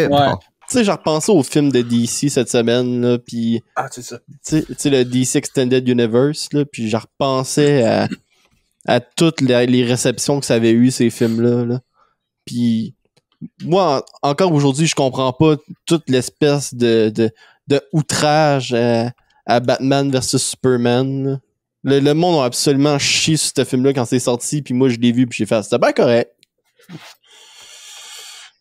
bon. Tu sais, j'ai repensé au film de DC cette semaine, là, pis... Ah, c'est ça. Tu sais, le DC Extended Universe, là, pis j'ai repensé à toutes les réceptions que ça avait eu, ces films-là, là. Pis moi, encore aujourd'hui, je comprends pas toute l'espèce de outrage à Batman versus Superman. Le monde a absolument chié sur ce film-là quand c'est sorti, puis moi, je l'ai vu, puis j'ai fait « C'était bien correct. »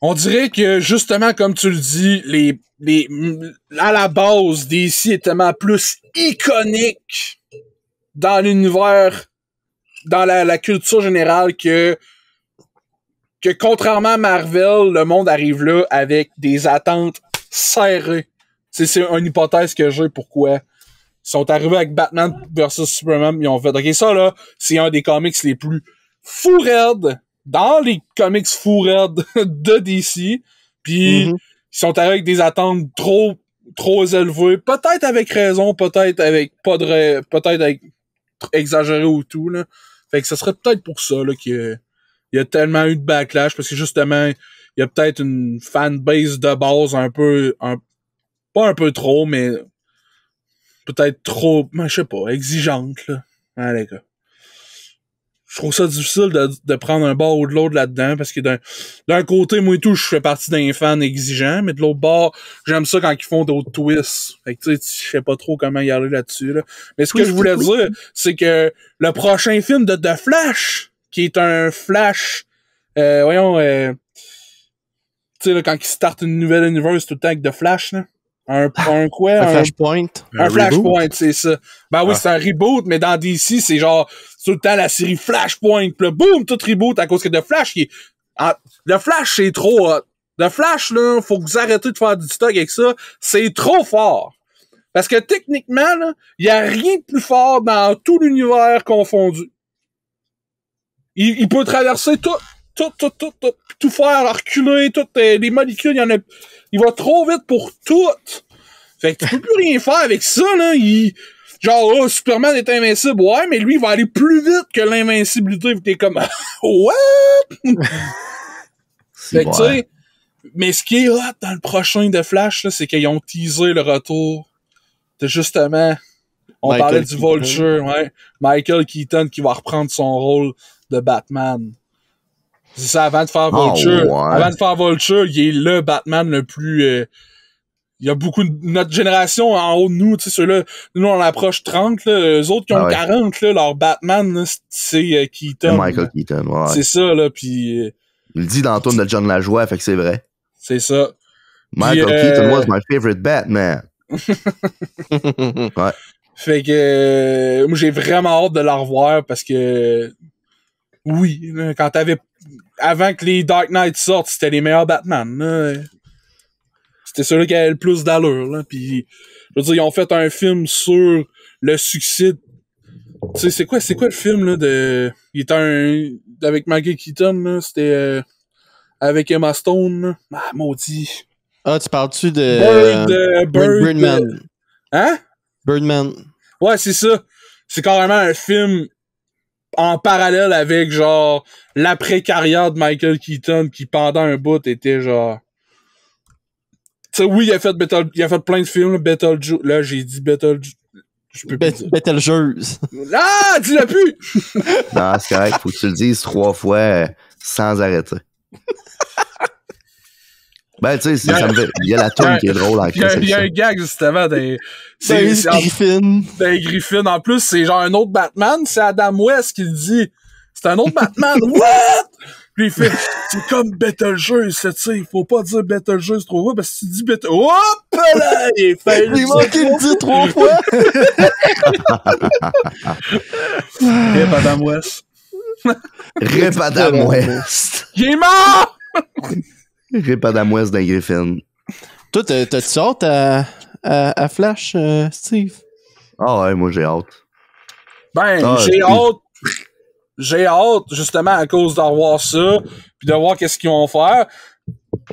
On dirait que, justement, comme tu le dis, à la base, DC est tellement plus iconique dans l'univers, dans la culture générale que contrairement à Marvel, le monde arrive là avec des attentes serrées. C'est une hypothèse que j'ai pourquoi. Ils sont arrivés avec Batman versus Superman, ils ont fait, ok, ça là, c'est un des comics les plus fou raides dans les comics fou raides de DC. Puis ils sont arrivés avec des attentes trop élevées, peut-être avec raison, peut-être avec peut-être avec exagéré ou tout là. Fait que ça serait peut-être pour ça là qu'il y a tellement eu de backlash, parce que justement, il y a peut-être une fanbase de base pas un peu trop, mais peut-être trop, je sais pas, exigeante, là. Ouais, les gars. Je trouve ça difficile de prendre un bord ou de l'autre là-dedans, parce que d'un côté, moi et tout, je fais partie d'un fan exigeant, mais de l'autre bord, j'aime ça quand ils font d'autres twists. Fait que tu sais, je sais pas trop comment y aller là-dessus, là. Mais ce que je voulais dire, c'est que le prochain film de The Flash, qui est un Flash, tu sais, là, quand ils startent une nouvelle univers, tout le temps avec The Flash, là. Un Flashpoint. Un Flashpoint, c'est ça. Ben oui, c'est un reboot, mais dans DC, c'est genre, tout le temps la série Flashpoint, pis là, boum, tout reboot à cause que The Flash, le Flash, c'est trop hot. The Flash, là, faut que vous arrêtez de faire du stock avec ça. C'est trop fort. Parce que techniquement, là, y a rien de plus fort dans tout l'univers confondu. Il peut traverser tout faire reculer, toutes les molécules, il va trop vite pour tout. Fait que tu peux plus rien faire avec ça, là. Genre, Superman est invincible, ouais, mais lui, il va aller plus vite que l'invincibilité. T'es comme, what? Fait que, tu sais, mais ce qui est hot dans le prochain de Flash, là, c'est qu'ils ont teasé le retour de, justement, on parlait du Vulture, ouais. Michael Keaton qui va reprendre son rôle de Batman. C'est ça, avant de faire Vulture. Avant de faire Vulture, il est le Batman le plus... il y a beaucoup de... Notre génération en haut de nous, tu sais, ceux-là, nous, on approche 30, là. Eux autres qui ont 40, là, leur Batman, là, c'est Keaton. C'est Michael Keaton, ouais. C'est ça, là, puis... Il le dit dans le tour de John Lajoie, fait que c'est vrai. C'est ça. Michael Keaton was my favorite Batman. Ouais. Fait que... moi, j'ai vraiment hâte de la revoir, parce que... Oui, quand t'avais avant que les Dark Knight sortent, c'était les meilleurs Batman, là. C'était ceux-là qui avaient le plus d'allure, là. Puis, je veux dire, ils ont fait un film sur le succès. Tu sais, c'est quoi le film, là, il était avec Michael Keaton, là, c'était, avec Emma Stone, là. Ah, maudit. Ah, tu parles-tu de... Birdman. Hein? Birdman. Ouais, c'est ça. C'est carrément un film en parallèle avec, genre, l'après-carrière de Michael Keaton qui, pendant un bout, était, genre... Tu sais, oui, il a fait plein de films, là, j'ai dit Beetlejuice. Betelgeuse. Ah, dis-le plus! Non, c'est correct, faut que tu le dises 3 fois sans arrêter. Ben, tu sais, il y a la toune qui est drôle en il y a un gag, justement, des Griffin. Des Griffin. En plus, c'est genre un autre Batman, c'est Adam West qui le dit. C'est un autre Batman. What? Puis il fait, c'est comme Betelgeuse, tu sais, il faut pas dire Betelgeuse trop fois, parce que si tu dis Betelgeuse, hop là! Il manquait de dire 3 fois! Rip Adam West. Rip Adam West. Il est mort! Rip Adam West d'un Griffin. Toi, t'as-tu hâte à Flash, Steve? Ah ouais, moi j'ai hâte. Ben, j'ai hâte, justement, à cause de revoir ça, puis de voir qu'est-ce qu'ils vont faire.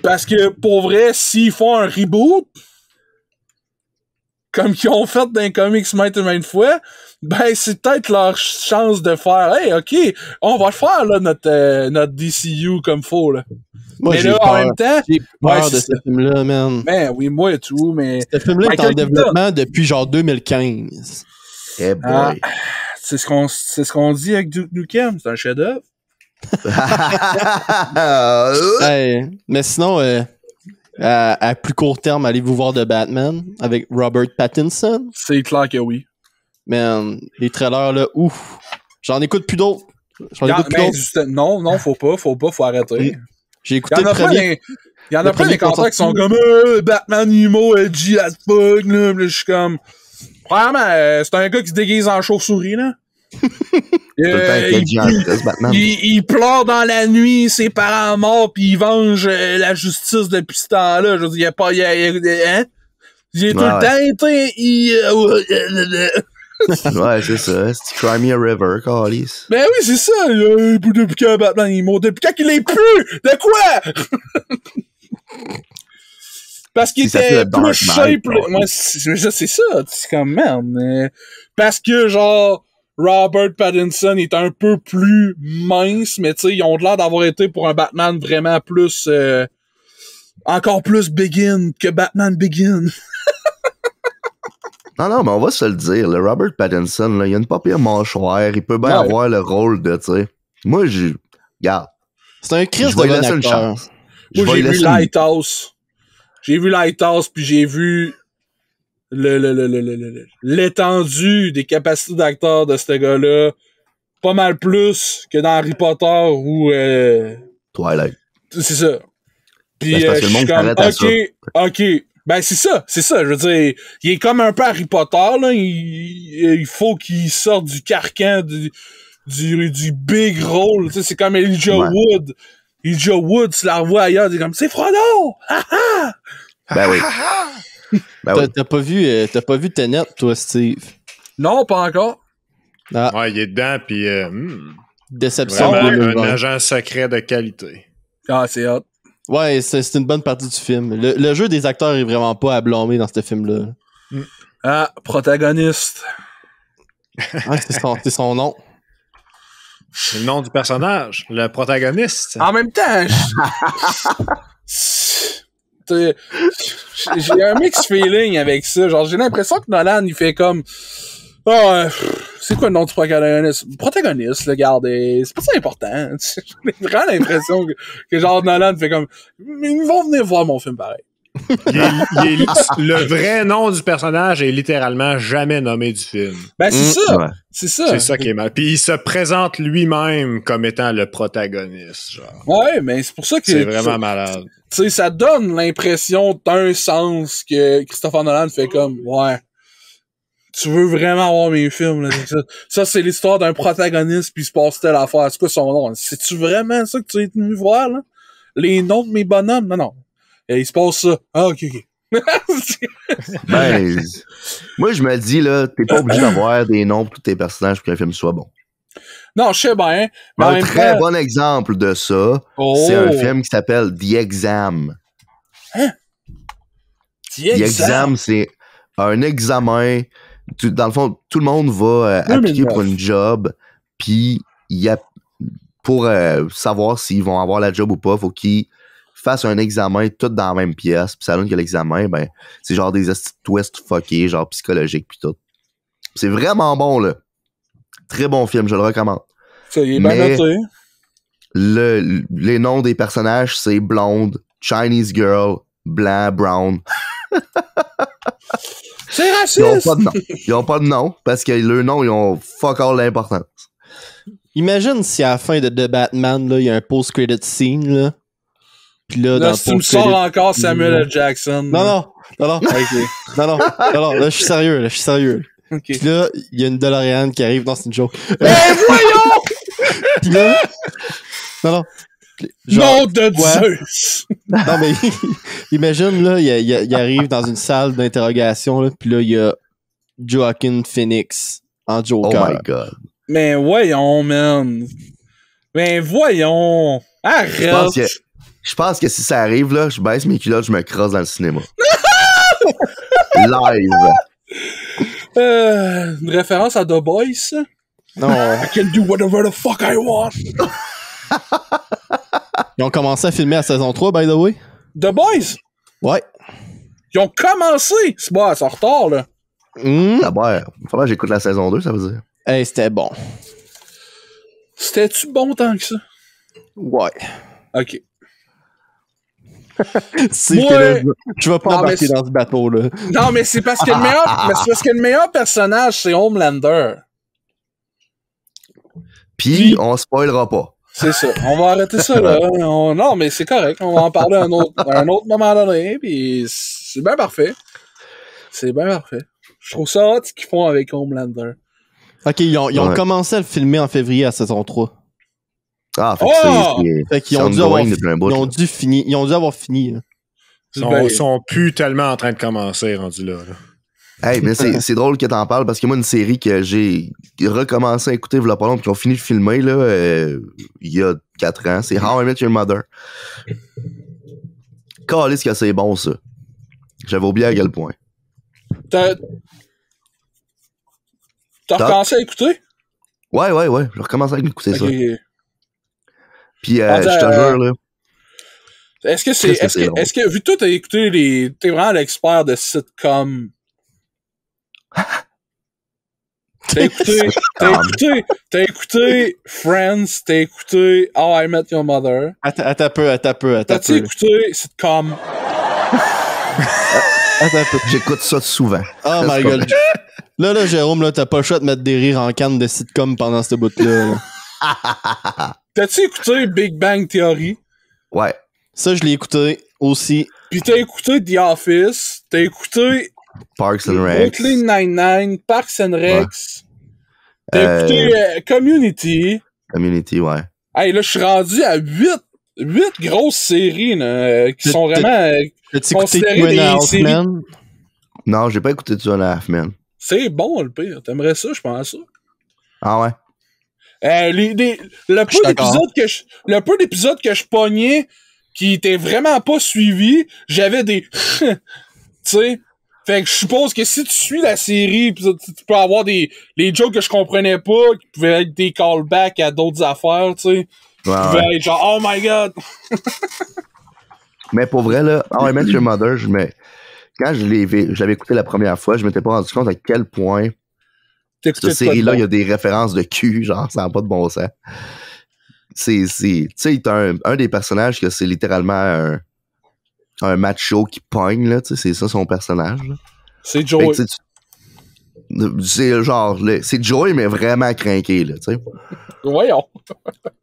Parce que, pour vrai, s'ils font un reboot, comme qu'ils ont fait dans les comics maintes et maintes fois, ben, c'est peut-être leur chance de faire, hey, ok, on va faire, là, notre DCU comme faut, là. Moi, mais là, en même temps, j'ai peur de ce film-là, man. Ben, oui, moi et tout, mais... Ce film-là est en développement depuis genre 2015. Eh boy. C'est ce qu'on dit avec Duke Nukem, c'est un chef-d'œuvre. Hey, mais sinon, à plus court terme, allez-vous voir The Batman avec Robert Pattinson? C'est clair que oui. Man, les trailers, là, ouf. J'en écoute plus d'autres. Non, faut arrêter. J'ai écouté le premier. Il y en a plein des commentaires qui sont comme Batman emo, edgy as fuck, là. Je suis comme... Vraiment, c'est un gars qui se déguise en chauve-souris, là. Il pleure dans la nuit, ses parents morts, pis il venge la justice depuis ce temps-là. Je veux dire, il y a pas... Il est tout le temps, ouais, c'est ça. C'est Cry Me a River, Callis. Ben oui, c'est ça. Depuis quand Batman il monte. Depuis quand il est plus? De quoi? Parce qu'il était plus shape. Moi, c'est ça. C'est comme merde. Parce que, genre, Robert Pattinson est un peu plus mince, mais tu sais, ils ont l'air d'avoir été pour un Batman vraiment plus... encore plus Begin que Batman Begin. Non, mais on va se le dire. Le Robert Pattinson, là, il a une pas pire mâchoire. Il peut bien avoir le rôle de, tu sais... Moi, regarde. C'est un Chris de bon acteur. Moi, j'ai vu Lighthouse. J'ai vu Lighthouse, puis j'ai vu l'étendue des capacités d'acteur de ce gars-là. Pas mal plus que dans Harry Potter ou... Twilight. C'est ça. Puis je suis comme, OK. Ben, c'est ça. Je veux dire, il est comme un peu Harry Potter, là. Il faut qu'il sorte du carcan du big role. Tu sais, c'est comme Elijah Wood. Elijah Wood, tu la revois ailleurs, t'es comme, c'est Frodo! Ben oui. T'as pas vu Tenet, toi, Steve? Non, pas encore. Ah. Ouais, il est dedans, pis déception. Vraiment un agent secret de qualité. Ah, c'est hot. Ouais, c'est une bonne partie du film. Le jeu des acteurs est vraiment pas à blâmer dans ce film-là. Ah, protagoniste. Ouais, c'est son nom. C'est le nom du personnage, le protagoniste. En même temps, j'ai un mixed feeling avec ça. Genre, j'ai l'impression que Nolan, il fait comme... c'est quoi le nom du protagoniste? Protagoniste, regarde, c'est pas ça important. J'ai vraiment l'impression que genre Nolan fait comme... Ils vont venir voir mon film pareil. Le vrai nom du personnage est littéralement jamais nommé du film. Ben, c'est ça. Ouais. C'est ça. C'est ça qui est mal. Puis il se présente lui-même comme étant le protagoniste, genre. Ouais, mais c'est pour ça que... C'est vraiment malade. Tu sais, ça donne l'impression d'un sens que Christopher Nolan fait comme, ouais. tu veux vraiment voir mes films, là. Ça c'est l'histoire d'un protagoniste puis il se passe telle affaire. C'est quoi son nom? C'est-tu vraiment ça que tu es venu voir, là? Les noms de mes bonhommes? Non. Et il se passe ça. Ah, ok. Ben, moi, je me dis, là, t'es pas obligé d'avoir des noms pour tous tes personnages pour qu'un film soit bon. Non, je sais bien. Mais un très bon exemple de ça, c'est un film qui s'appelle The Exam. Hein? The Exam, c'est un examen. Dans le fond, tout le monde va appliquer pour une job, puis pour savoir s'ils vont avoir la job ou pas, faut qu'ils fassent un examen tout dans la même pièce, puis ça donne que l'examen, ben, c'est genre des twists fuckés, genre psychologiques, puis tout. C'est vraiment bon, là. Très bon film, je le recommande. Ça y est bien noté. Les noms des personnages, c'est blonde, Chinese girl, blanc, brown. C'est raciste! Ils ont pas de nom, parce que leurs noms, ils ont fuck all l'importance. Imagine si à la fin de The Batman, là, il y a un post-credit scene, là. Pis là, dans si tu me sors encore Samuel L. Jackson. Non. Okay. Non, là, je suis sérieux, Okay. Pis là, il y a une DeLorean qui arrive. Non, c'est une joke. Voyons! Pis là... Non. Genre, nom de Zeus! Non, mais imagine, là, il arrive dans une salle d'interrogation, là, pis là, il y a Joaquin Phoenix en Joker. Oh my God. Mais voyons, man. Mais voyons. Arrête! Je pense que si ça arrive, là, je baisse mes culottes, je me crosse dans le cinéma. Live. Une référence à The Boys, ça? Non. I can do whatever the fuck I want. Ils ont commencé à filmer à saison 3, by the way. The Boys? Ouais. Ils ont commencé! C'est bon, c'est en retard, là. D'abord, il faudrait que j'écoute la saison 2, ça veut dire. Hey, c'était bon. C'était-tu bon tant que ça? Ouais. Ok. Je vais pas embarquer dans ce bateau-là. Non, mais c'est parce que le meilleur personnage, c'est Homelander. Puis, on spoilera pas. C'est ça. On va arrêter ça, là. Non, mais c'est correct. On va en parler à un autre moment donné, puis c'est bien parfait. C'est bien parfait. Je trouve ça hot ce qu'ils font avec Homelander. Ok, ils ont commencé à le filmer en février à saison 3. Ah, fait qu'ils ont dû avoir fini. Là. Ils sont plus tellement en train de commencer, rendu là. Hey, mais c'est drôle que t'en parles parce que moi, une série que j'ai recommencé à écouter il y a pas longtemps, puis qu'ils ont fini de filmer là, il y a 4 ans, c'est How I Met Your Mother. Calisse que c'est bon, ça. J'avais oublié à quel point. T'as recommencé à écouter? Ouais. J'ai recommencé à écouter ça. Puis, je te jure, là. Est-ce que, vu que toi, t'es vraiment l'expert de sitcom. T'as écouté Friends, t'as écouté How I Met Your Mother. Attends un peu. T'as-tu écouté sitcom? Attends un peu. J'écoute ça souvent. Oh my God. Là, Jérôme, là, t'as pas le choix de mettre des rires en canne de sitcom pendant ce bout-là. T'as-tu écouté Big Bang Theory? Ouais. Ça, je l'ai écouté aussi. Puis t'as écouté The Office, t'as écouté Parks and Recs, Brooklyn Nine-Nine, Parks and Recs, t'as écouté Community. Community, ouais. Hey, là, je suis rendu à 8 grosses séries là, qui sont vraiment considérées des séries. Non, j'ai pas écouté Two and a Half Men. C'est bon, le pire. T'aimerais ça, je pense ça. Ah ouais? Le peu d'épisodes que je pognais qui étaient vraiment pas suivis, j'avais des tu sais, fait que je suppose que si tu suis la série, tu peux avoir les jokes que je comprenais pas, qui pouvaient être des callbacks à d'autres affaires, tu sais. Ouais. Être genre oh my God. Mais pour vrai là, How I Met Your Mother, quand je l'avais écouté la première fois, je m'étais pas rendu compte à quel point cette série-là, il y a des références de cul, genre, ça n'a pas de bon sens. Tu sais, t'as un des personnages que c'est littéralement un macho qui pogne, là, tu sais, c'est ça son personnage. Là. C'est Joey. C'est genre, c'est Joey, mais vraiment craqué, là, tu sais. Voyons.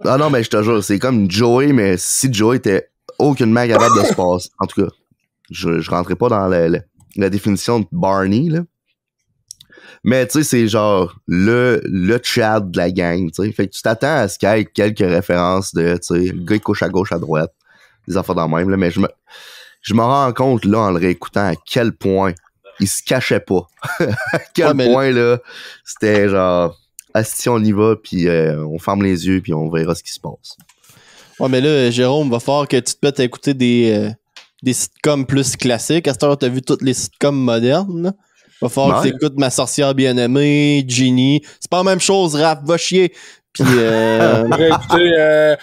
Ah non, mais je te jure, c'est comme Joey, mais si Joey était aucunement capable de se passer, en tout cas, je rentrais pas dans la définition de Barney, là. Mais tu sais, c'est genre le Chad de la gang, tu sais. Fait que tu t'attends à ce qu'il y ait quelques références de, tu sais, le gars il couche à gauche, à droite, des affaires dans le même, là. Mais je me rends compte, là, en le réécoutant, à quel point il se cachait pas. À quel point, là, c'était genre, si on y va, puis on ferme les yeux, puis on verra ce qui se passe. Ouais, mais là, Jérôme, va falloir que tu te mettes à écouter des sitcoms plus classiques. À cette heure, t'as vu toutes les sitcoms modernes, là. Va falloir que t'écoutes Ma sorcière bien-aimée, Ginny. C'est pas la même chose, Raph, va chier. Puis, écouter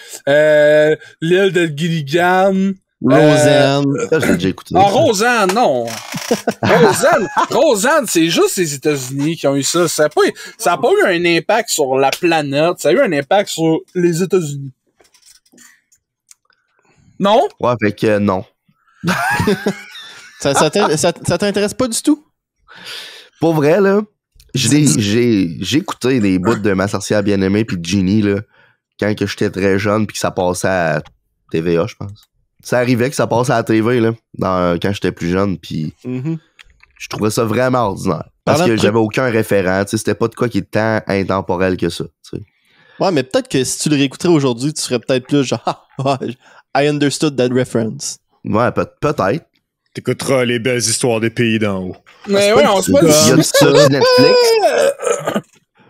l'île de Gilligan. Roseanne. Ça, je l'ai déjà écouté. Ah, Roseanne, non. Roseanne, c'est juste les États-Unis qui ont eu ça. Ça a pas eu un impact sur la planète. Ça a eu un impact sur les États-Unis. Non? Ouais, fait que non. Ça t'intéresse pas du tout? Pour vrai, là, j'ai écouté des bouts de Ma sorcière bien-aimée puis de Ginny, là, quand que j'étais très jeune puis que ça passait à TVA, je pense. Ça arrivait que ça passait à la TV, là, quand j'étais plus jeune, puis je trouvais ça vraiment ordinaire. Parce que j'avais aucun référent, tu sais, c'était pas de quoi qui est tant intemporel que ça, tu sais. Ouais, mais peut-être que si tu le réécouterais aujourd'hui, tu serais peut-être plus genre, I understood that reference. Ouais, peut-être. T'écouteras les belles histoires des pays d'en haut. Mais ouais, on se met Il y a ça sur Netflix.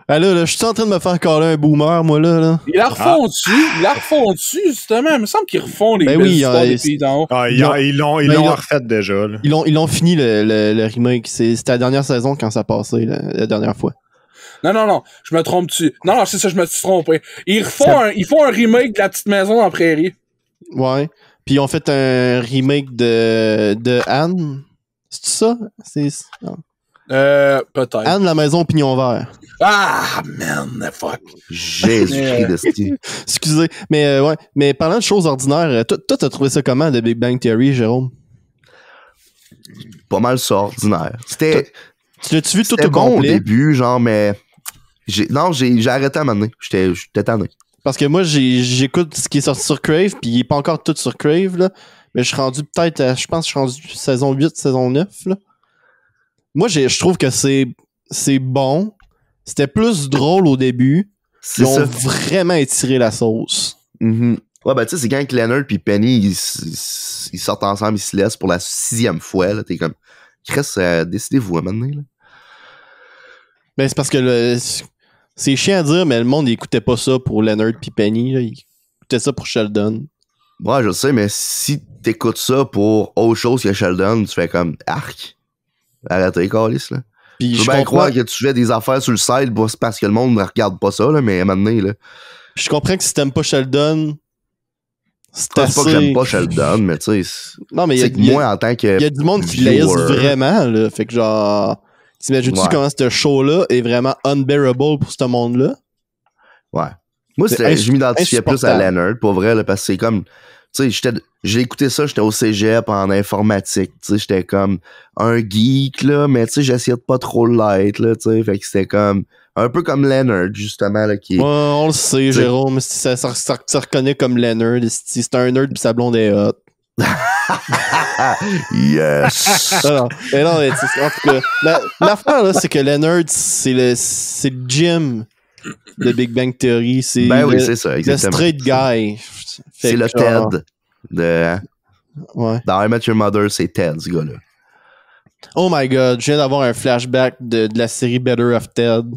Ah là, je suis en train de me faire caler un boomer, moi, là. Ils la refont-tu, justement. Il me semble qu'ils refont les belles histoires des pays d'en haut. Ah, ils l'ont refait déjà, là. Ils l'ont fini, le remake. C'était la dernière saison quand ça passait, la dernière fois. Non, je me trompe-tu. Non, c'est ça, je me suis trompé. Ils font un remake de La petite maison en prairie. Ouais. Puis ils ont fait un remake de Anne. C'est ça? Non. Peut-être. Anne, la maison au pignon vert. Ah, man, fuck. Jésus-Christ de style. Excusez. Mais ouais. Mais parlant de choses ordinaires, toi, t'as trouvé ça comment, The Big Bang Theory, Jérôme? Pas mal ça, ordinaire. Tu l'as-tu vu tout au bon complet? Au début, genre, mais... J'ai arrêté à un moment donné. J'étais tanné. Parce que moi, j'écoute ce qui est sorti sur Crave, puis il est pas encore tout sur Crave, là. Mais je suis rendu peut-être, je pense que je suis rendu saison 8, saison 9, là. Moi, je trouve que c'est bon. C'était plus drôle au début. Ils ont vraiment étiré la sauce. Mm-hmm. Ouais, ben tu sais, c'est quand Leonard puis Penny, ils sortent ensemble, ils se laissent pour la 6e fois, là. T'es comme, Chris, décidez-vous à un moment donné, là. Ben, c'est parce que c'est chiant à dire, mais le monde, il écoutait pas ça pour Leonard puis Penny, là. Il écoutait ça pour Sheldon. Ouais, je sais, mais si t'écoutes ça pour autre chose que Sheldon, tu fais comme, arc. Arrêtez, câlisse, là. Puis je peux bien croire que tu fais des affaires sur le site parce que le monde ne regarde pas ça, là, mais à un moment donné, là. Je comprends que si t'aimes pas Sheldon, c'est assez... pas que j'aime pas Sheldon, mais tu sais. Non, mais c'est que moi, en tant que. Il y a du monde qui l'aise vraiment, là. Fait que genre. T'imagines-tu comment ce show-là est vraiment unbearable pour ce monde-là? Ouais. Moi, je m'identifiais plus à Leonard, pour vrai, là, parce que c'est comme. Tu sais, j'ai écouté ça, j'étais au cégep en informatique, tu sais, j'étais comme un geek, là, mais tu sais, j'essayais de pas trop l'être, là, tu sais, fait que c'était comme, un peu comme Leonard, justement, là, qui est... Ouais, on le sait, Jérôme, ça reconnaît comme Leonard, c'est un nerd pis sa blonde est hot. Yes! Non, en tout cas, l'affaire, là, c'est que Leonard, c'est le Jim de Big Bang Theory, c'est c'est ça, exactement. Le straight guy. C'est le Ted de... Ouais. Dans I Met Your Mother, c'est Ted, ce gars-là. Oh my god, je viens d'avoir un flashback de la série Better of Ted.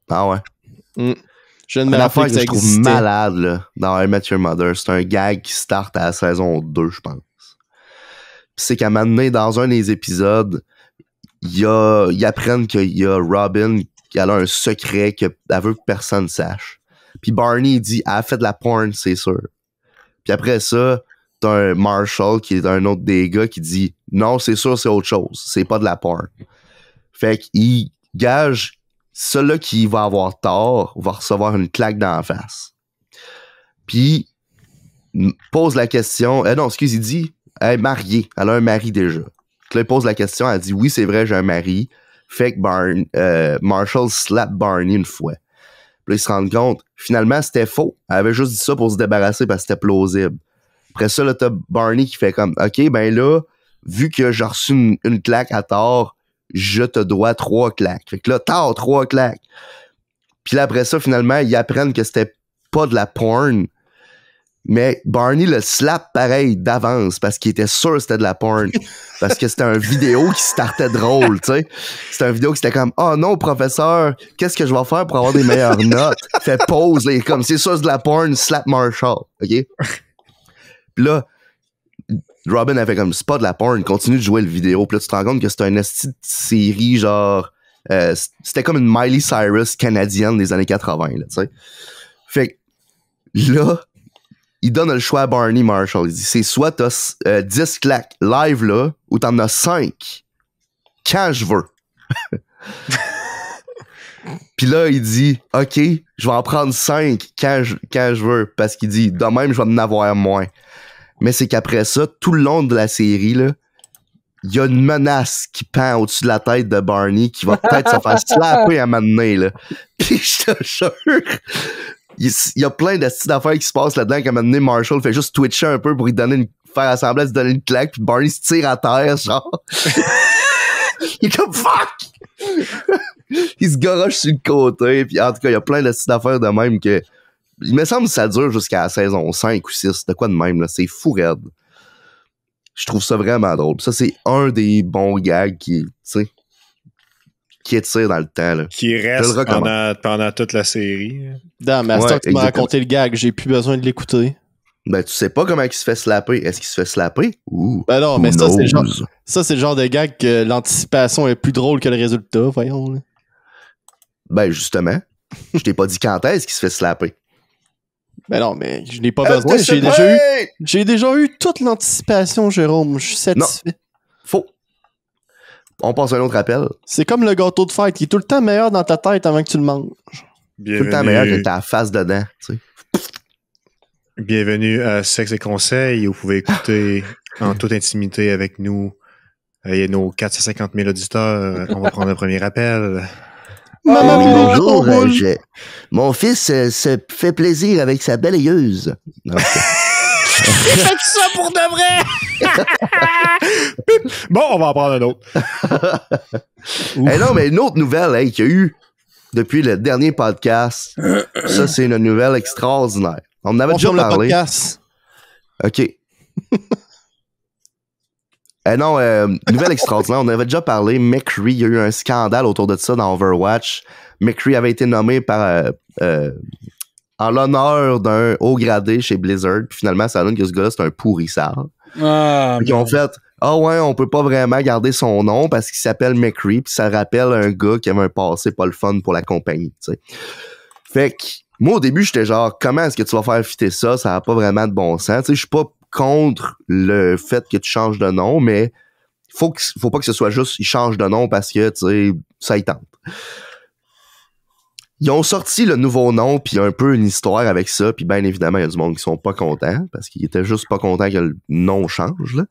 Ah ouais? Je viens de me rappeler que ça je trouve malade, là, dans I Met Your Mother. C'est un gag qui start à la saison 2, je pense. Puis c'est qu'à un moment donné, dans un des épisodes, ils apprennent qu'il y a Robin qui a un secret qu'elle veut que personne sache. Puis Barney, il dit, elle a fait de la porn, c'est sûr. Puis après ça, t'as un Marshall, qui est un autre des gars, qui dit, non, c'est sûr, c'est autre chose. C'est pas de la porn. Fait qu'il gage, celui-là qui va avoir tort va recevoir une claque dans la face. Puis, pose la question, il dit, elle est mariée, elle a un mari déjà. Puis là, il pose la question, elle dit, oui, c'est vrai, j'ai un mari. Fait que Marshall slap Barney une fois. Puis là, ils se rendent compte, finalement, c'était faux. Elle avait juste dit ça pour se débarrasser parce que c'était plausible. Après ça, là, t'as Barney qui fait comme, OK, ben là, vu que j'ai reçu une claque à tort, je te dois 3 claques. Fait que là, 3 claques. Puis là, après ça, finalement, ils apprennent que c'était pas de la porn. Mais Barney le slap pareil d'avance parce qu'il était sûr que c'était de la porn. Parce que c'était un vidéo qui startait drôle, tu sais. C'était un vidéo qui était comme « Oh non, professeur, qu'est-ce que je vais faire pour avoir des meilleures notes? » Fait pause, là, comme « C'est ça, c'est de la porn, slap Marshall. » OK? Puis là, Robin a fait comme « C'est pas de la porn, continue de jouer le vidéo. » Puis là, tu te rends compte que c'était une esti de série genre... c'était comme une Miley Cyrus canadienne des années 80, là, tu sais. Fait que là... Il donne le choix à Barney Marshall. Il dit, c'est soit t'as 10 claques live là, ou t'en as 5 quand je veux. Puis là, il dit, OK, je vais en prendre 5 quand je veux, parce qu'il dit, de même, je vais en avoir moins. Mais c'est qu'après ça, tout le long de la série, là, il y a une menace qui pend au-dessus de la tête de Barney qui va peut-être se faire slapper à un moment donné, là. Puis je te jure... Il y a plein d'affaires qui se passent là-dedans qu'à un moment donné, Marshall fait juste twitcher un peu pour lui donner faire semblant de se donner une claque, puis Barney se tire à terre, genre. Il est comme fuck! Il se garoche sur le côté, puis en tout cas, il y a plein d'affaires de même que. Il me semble que ça dure jusqu'à la saison 5 ou 6, de quoi de même, là. C'est fou raide. Je trouve ça vraiment drôle. Ça, c'est un des bons gags qui étire dans le temps. Là. Qui reste pendant toute la série. Non, mais à ce temps que tu m'as raconté le gag, j'ai plus besoin de l'écouter. Ben, tu sais pas comment il se fait slapper. Est-ce qu'il se fait slapper? Ben non, mais ça, c'est le genre de gag que l'anticipation est plus drôle que le résultat, voyons. Là. Ben, justement. Je t'ai pas dit quand est-ce qu'il se fait slapper. Ben non, mais je n'ai pas besoin. J'ai déjà eu toute l'anticipation, Jérôme. Je suis satisfait. Non. Faux. On passe à un autre appel. C'est comme le gâteau de fête. Il est tout le temps meilleur dans ta tête avant que tu le manges. Bienvenue. Tout le temps meilleur que ta face dedans. Tu sais. Bienvenue à Sexe et Conseils. Vous pouvez écouter en toute intimité avec nous. Il y a nos 450 000 auditeurs. On va prendre un premier appel. Bonjour. Mon fils se fait plaisir avec sa balayeuse. Faites ça pour de vrai! Bon, on va en prendre un autre. Hey, non, mais une autre nouvelle qu'il y a eu depuis le dernier podcast, ça, c'est une nouvelle extraordinaire. On en avait déjà parlé. Le podcast. OK. Nouvelle extraordinaire, on avait déjà parlé. McCree, il y a eu un scandale autour de ça dans Overwatch. McCree avait été nommé en l'honneur d'un haut gradé chez Blizzard. Puis finalement, ça donne que ce gars-là, c'est un pourrissard. Ils ont fait, ouais, on peut pas vraiment garder son nom parce qu'il s'appelle McCree. Puis ça rappelle un gars qui avait un passé pas le fun pour la compagnie, tu sais. Fait que, moi, au début, j'étais genre, comment est-ce que tu vas faire fitter ça? Ça n'a pas vraiment de bon sens. Tu sais, je suis pas contre le fait que tu changes de nom, mais faut pas que ce soit juste, il change de nom parce que, tu sais, ça y tente. Ils ont sorti le nouveau nom, puis un peu une histoire avec ça, puis bien évidemment, il y a du monde qui sont pas contents, parce qu'ils étaient juste pas contents que le nom change, là.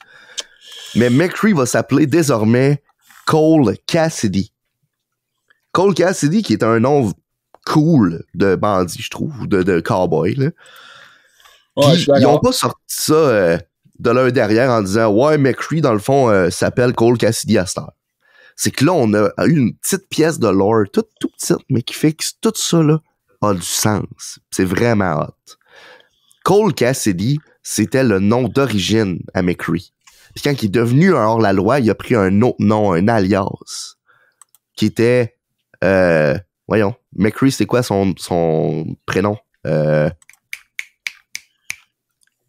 Mais McCree va s'appeler désormais Cole Cassidy. Cole Cassidy, qui est un nom cool de bandit, je trouve, de cowboy, là. Ouais, ils ont pas sorti ça de leur derrière en disant « Ouais, McCree, dans le fond, s'appelle Cole Cassidy à cette heure. » C'est que là, on a eu une petite pièce de lore, tout petite, mais qui fait que tout ça, là, a du sens. C'est vraiment hot. Cole Cassidy, c'était le nom d'origine à McCree. Puis quand il est devenu un hors-la-loi, il a pris un autre nom, un alias, qui était... voyons, McCree, c'est quoi son prénom?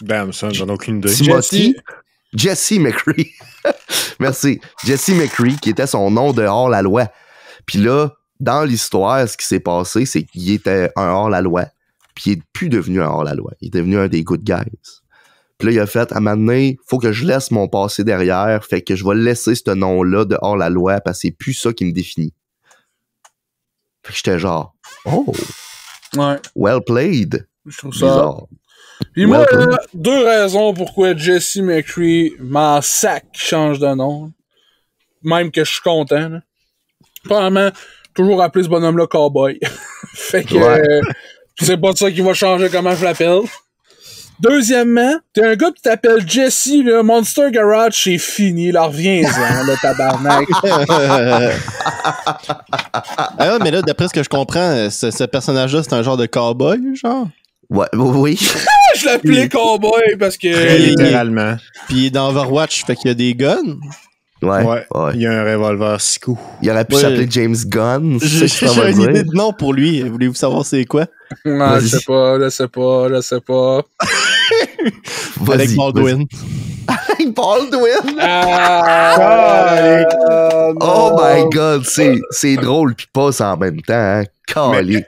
Bam, ça, j'en ai aucune idée. Timothy? Jesse McCree. Merci. Jesse McCree, qui était son nom de hors-la-loi. Puis là, dans l'histoire, ce qui s'est passé, c'est qu'il était un hors-la-loi. Puis il est plus devenu un hors-la-loi. Il est devenu un des good guys. Puis là, il a fait, à un moment donné, faut que je laisse mon passé derrière. Fait que je vais laisser ce nom-là de hors-la-loi parce que c'est plus ça qui me définit. Fait que j'étais genre, oh! Ouais. Well played. Je trouve ça. Bizarre. Puis moi, deux raisons pourquoi Jesse McCree m'en sac change de nom. Même que je suis content. Là. Premièrement, toujours appeler ce bonhomme-là Cowboy. Fait que c'est pas de ça qui va changer comment je l'appelle. Deuxièmement, t'es un gars qui t'appelle Jesse, là, Monster Garage, c'est fini, là, reviens-en, le tabarnak. Ah, mais là, d'après ce que je comprends, ce personnage-là, c'est un genre de cowboy, genre? Ouais, oui. Je l'appelais cowboy parce que... Littéralement. Puis dans Overwatch, fait qu'il y a des guns. Ouais. Il y a un revolver 6 coups. Il aurait pu s'appeler James Gunn. J'ai une idée de nom pour lui. Voulez-vous savoir c'est quoi? Non, je sais pas. Avec Baldwin. Avec Baldwin? Oh my god, c'est drôle pis pas en même temps, hein.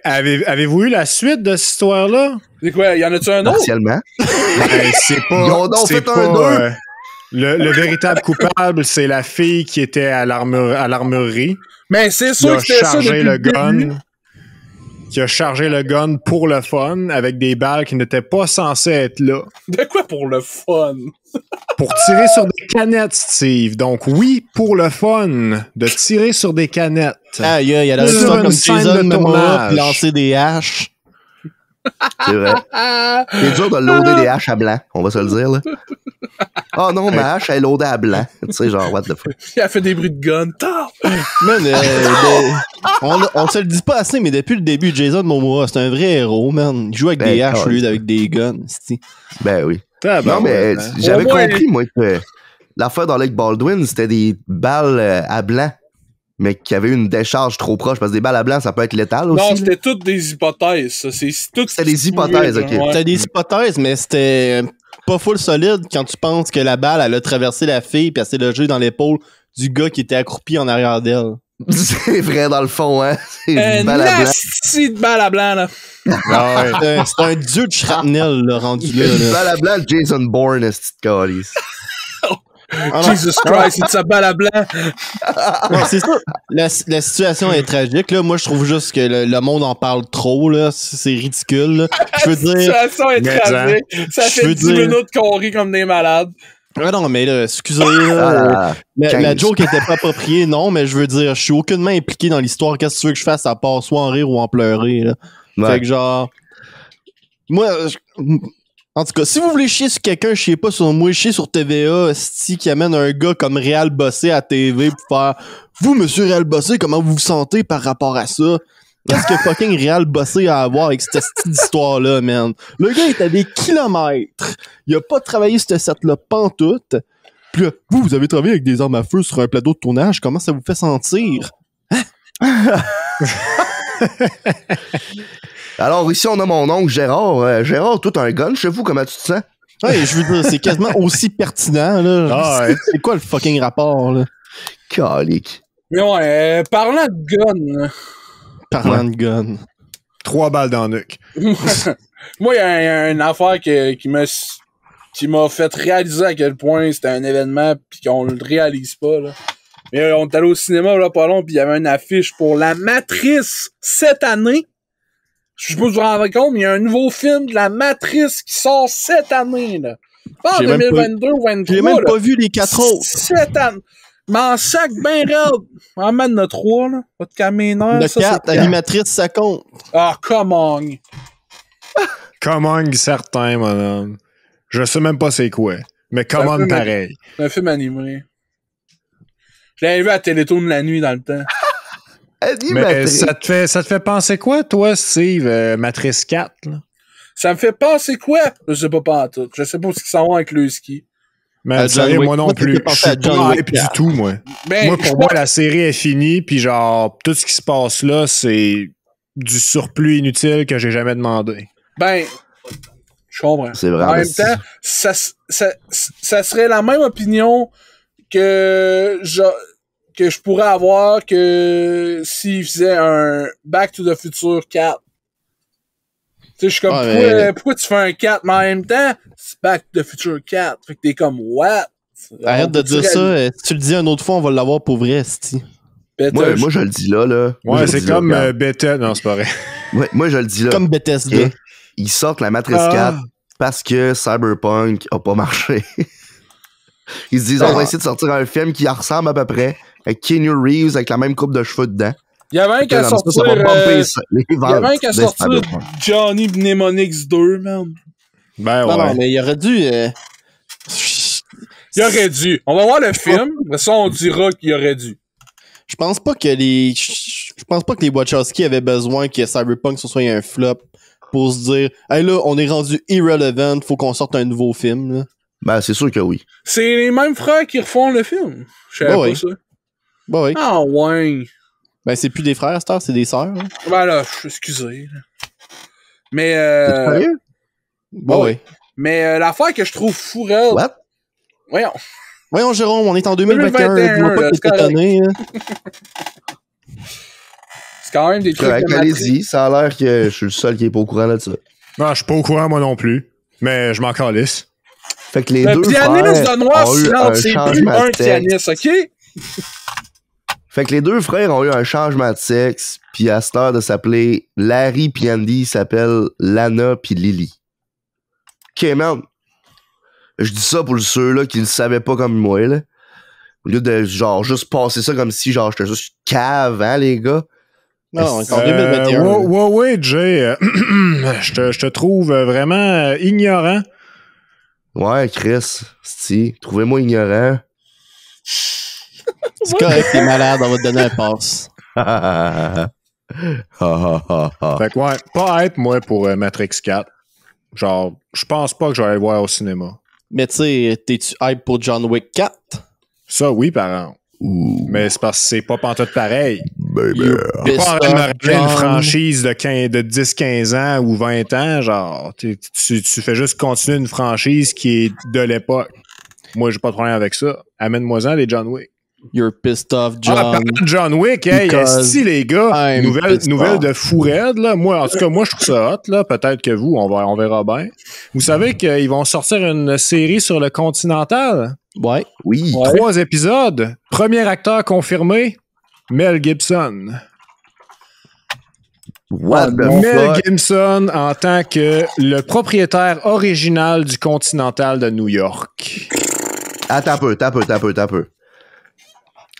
Avez-vous eu la suite de cette histoire-là? C'est quoi? Y en a-tu un autre? Partiellement. C'est pas... Ils ont donc fait un 2. Le véritable coupable, c'est la fille qui était à l'armurerie. Mais c'est sûr que c'était ça depuis le gun. Qui a chargé le gun pour le fun, avec des balles qui n'étaient pas censées être là. De quoi pour le fun? Pour tirer sur des canettes, Steve. Donc oui, pour le fun, de tirer sur des canettes. Ah, il y a la sur comme une scène Jason de Momoa, tournage. lancer des haches. C'est vrai. C'est dur de loader des haches à blanc, on va se le dire, là. Oh non, ma hache, elle est loadée à blanc. Tu sais, genre, what the fuck. Il a fait des bruits de gun. Man, on se le dit pas assez, mais depuis le début, Jason Momoa, c'est un vrai héros, man. Il joue avec des haches au lieu d'avec des guns. C'est-tu. Ben oui. Non, mais j'avais compris, moi, que l'affaire dans Lake Baldwin, c'était des balles à blanc, mais qui avaient une décharge trop proche, parce que des balles à blanc, ça peut être létal aussi. Non, c'était toutes des hypothèses. C'était des hypothèses, ok. C'était des hypothèses, mais c'était pas full solide quand tu penses que la balle, elle a traversé la fille puis elle s'est logée dans l'épaule du gars qui était accroupi en arrière d'elle. C'est vrai, dans le fond, hein. C'est une balle à blanc. De balle à blanc, là. C'est un dieu de shrapnel, là, rendu là. Une balle à blanc, Jason Bourne, est-ce que Jesus Christ, c'est sa balle à blanc. Non, c'est ça. La situation est tragique. Là. Moi, je trouve juste que le monde en parle trop. Là. C'est ridicule. Là. Je veux dire. La situation est tragique. Ça fait 10 minutes qu'on rit comme des malades. Ah non, mais là, excusez. Là, la joke était pas appropriée, non, mais je veux dire, je suis aucunement impliqué dans l'histoire. Qu'est-ce que tu veux que je fasse à part soit en rire ou en pleurer? Là. Ouais. Fait que genre. Moi. En tout cas, si vous voulez chier sur quelqu'un, chiez pas sur moi, chiez sur TVA, qui amène un gars comme Réal Bossé à TV pour faire « Vous, monsieur Réal Bossé, comment vous vous sentez par rapport à ça? » Qu'est-ce que fucking Réal Bossé a à voir avec cette histoire-là, man? Le gars est à des kilomètres. Il a pas travaillé ce set-là pantoute. Puis là, vous avez travaillé avec des armes à feu sur un plateau de tournage, comment ça vous fait sentir? Hein? Alors, ici, on a mon oncle Gérard. Gérard, toi, t'as un gun chez vous, comment tu te sens? Ouais, je veux dire, c'est quasiment aussi pertinent, là. Ah ouais. C'est quoi le fucking rapport, là? Calique. Mais ouais, parlant de gun. Parlant de gun. 3 balles dans le nuque. Moi, il y a une affaire qui m'a fait réaliser à quel point c'était un événement pis qu'on le réalise pas, là. Mais on est allé au cinéma, là, pas long, pis il y avait une affiche pour La Matrice cette année. Je sais pas si vous vous rendez compte, mais il y a un nouveau film de La Matrice qui sort cette année, là. Pas en 2022 ou 2023. J'ai même pas vu les 4 autres. Cette année. Mais en sac ben raide. En mettre notre 3, là. Pas de caméra. Le 4, animatrice, ça compte. Ah, come on. Come on, certain, madame. Je sais même pas c'est quoi. Mais come on, pareil. C'est un film animé. Je l'avais vu à Télétoon la nuit dans le temps. Mais ça te fait penser quoi, toi, Steve, Matrice 4? Là? Ça me fait penser quoi? Je sais pas en tout. Je sais pas ce qu'ils s'en vont avec le ski. Mais moi non plus. Je suis pas hype du tout, moi. Ben, moi, pour moi, la série est finie, puis genre, tout ce qui se passe là, c'est du surplus inutile que j'ai jamais demandé. Ben, je comprends. C'est vrai. En même temps, ça serait la même opinion que je pourrais avoir que s'il faisait un Back to the Future 4. Tu sais, je suis comme, pourquoi tu fais un 4, mais en même temps, c'est Back to the Future 4. Fait que t'es comme, what? Arrête de dire ça. Si tu le dis une autre fois, on va l'avoir pour vrai, c'ti. Moi, je le dis là. Ouais, c'est comme Bethesda. Non, c'est pas vrai. Ouais, moi, je le dis là. Comme Bethesda. Okay. Ils sortent la Matrice 4 parce que Cyberpunk a pas marché. Ils se disent, on va essayer de sortir un film qui ressemble à peu près, avec Keanu Reeves avec la même coupe de cheveux dedans. Il y avait un qui a sorti Johnny Mnemonics 2, man. Ben non, ouais. non, mais il aurait dû... Il aurait dû. On va voir le film, mais ça, on dira qu'il aurait dû. Je pense pas que les Wachowski avaient besoin que Cyberpunk soit un flop pour se dire « Hey là, on est rendu irrelevant, faut qu'on sorte un nouveau film. » là. Ben, c'est sûr que oui. C'est les mêmes frères qui refont le film. Je savais pas ça. Bah oui. Ah ouais. Ben c'est plus des frères, c'est des sœurs. Hein. Ben là, excusez. Mais Sérieux? Bah oui. Mais l'affaire que je trouve fourrelle... What? Voyons, Jérôme, on est en 2021. Dis-moi pas que t'es étonné. C'est quand même des trucs... Correct, allez-y. Ça a l'air que je suis le seul qui est pas au courant de ça. Non, je suis pas au courant, moi non plus. Mais je m'en calisse. Fait que les le deux pianiste frères de Noir ont eu Silence, un c'est plus changement un de sexe. pianiste, OK? Fait que les deux frères ont eu un changement de sexe, puis à cette heure de s'appeler Larry pis Andy s'appellent Lana pis Lily. Ok, man. Je dis ça pour ceux-là qui ne savaient pas comme moi, là. Au lieu de, genre, juste passer ça comme si, genre, j'étais juste cave, hein, les gars? Non, c'est en 2021. Ouais, Jay, je te trouve vraiment ignorant. Ouais, Chris, si, trouvez-moi ignorant. C'est correct, t'es malade, on va te donner un pass. Fait que ouais, pas hype, moi, pour Matrix 4. Genre, je pense pas que j'allais le voir au cinéma. Mais tu sais, t'es-tu hype pour John Wick 4? Ça, oui, par exemple. Mais c'est parce que c'est pas pantoute pareil. T'es pas en train de me rappeler une franchise de 10-15 ans ou 20 ans, genre, tu fais juste continuer une franchise qui est de l'époque. Moi, j'ai pas de problème avec ça. Amène-moi-en les John Wick. You're pissed off, John. Parlant de John Wick, hey, si les gars, nouvelle de fou raide, là. Moi, en tout cas, moi, je trouve ça hot, là. Peut-être que vous, on verra bien. Vous savez qu'ils vont sortir une série sur le Continental? Ouais. Oui. 3 épisodes. Premier acteur confirmé, Mel Gibson. What the Mel fuck? Gibson en tant que le propriétaire original du Continental de New York. Attends un peu.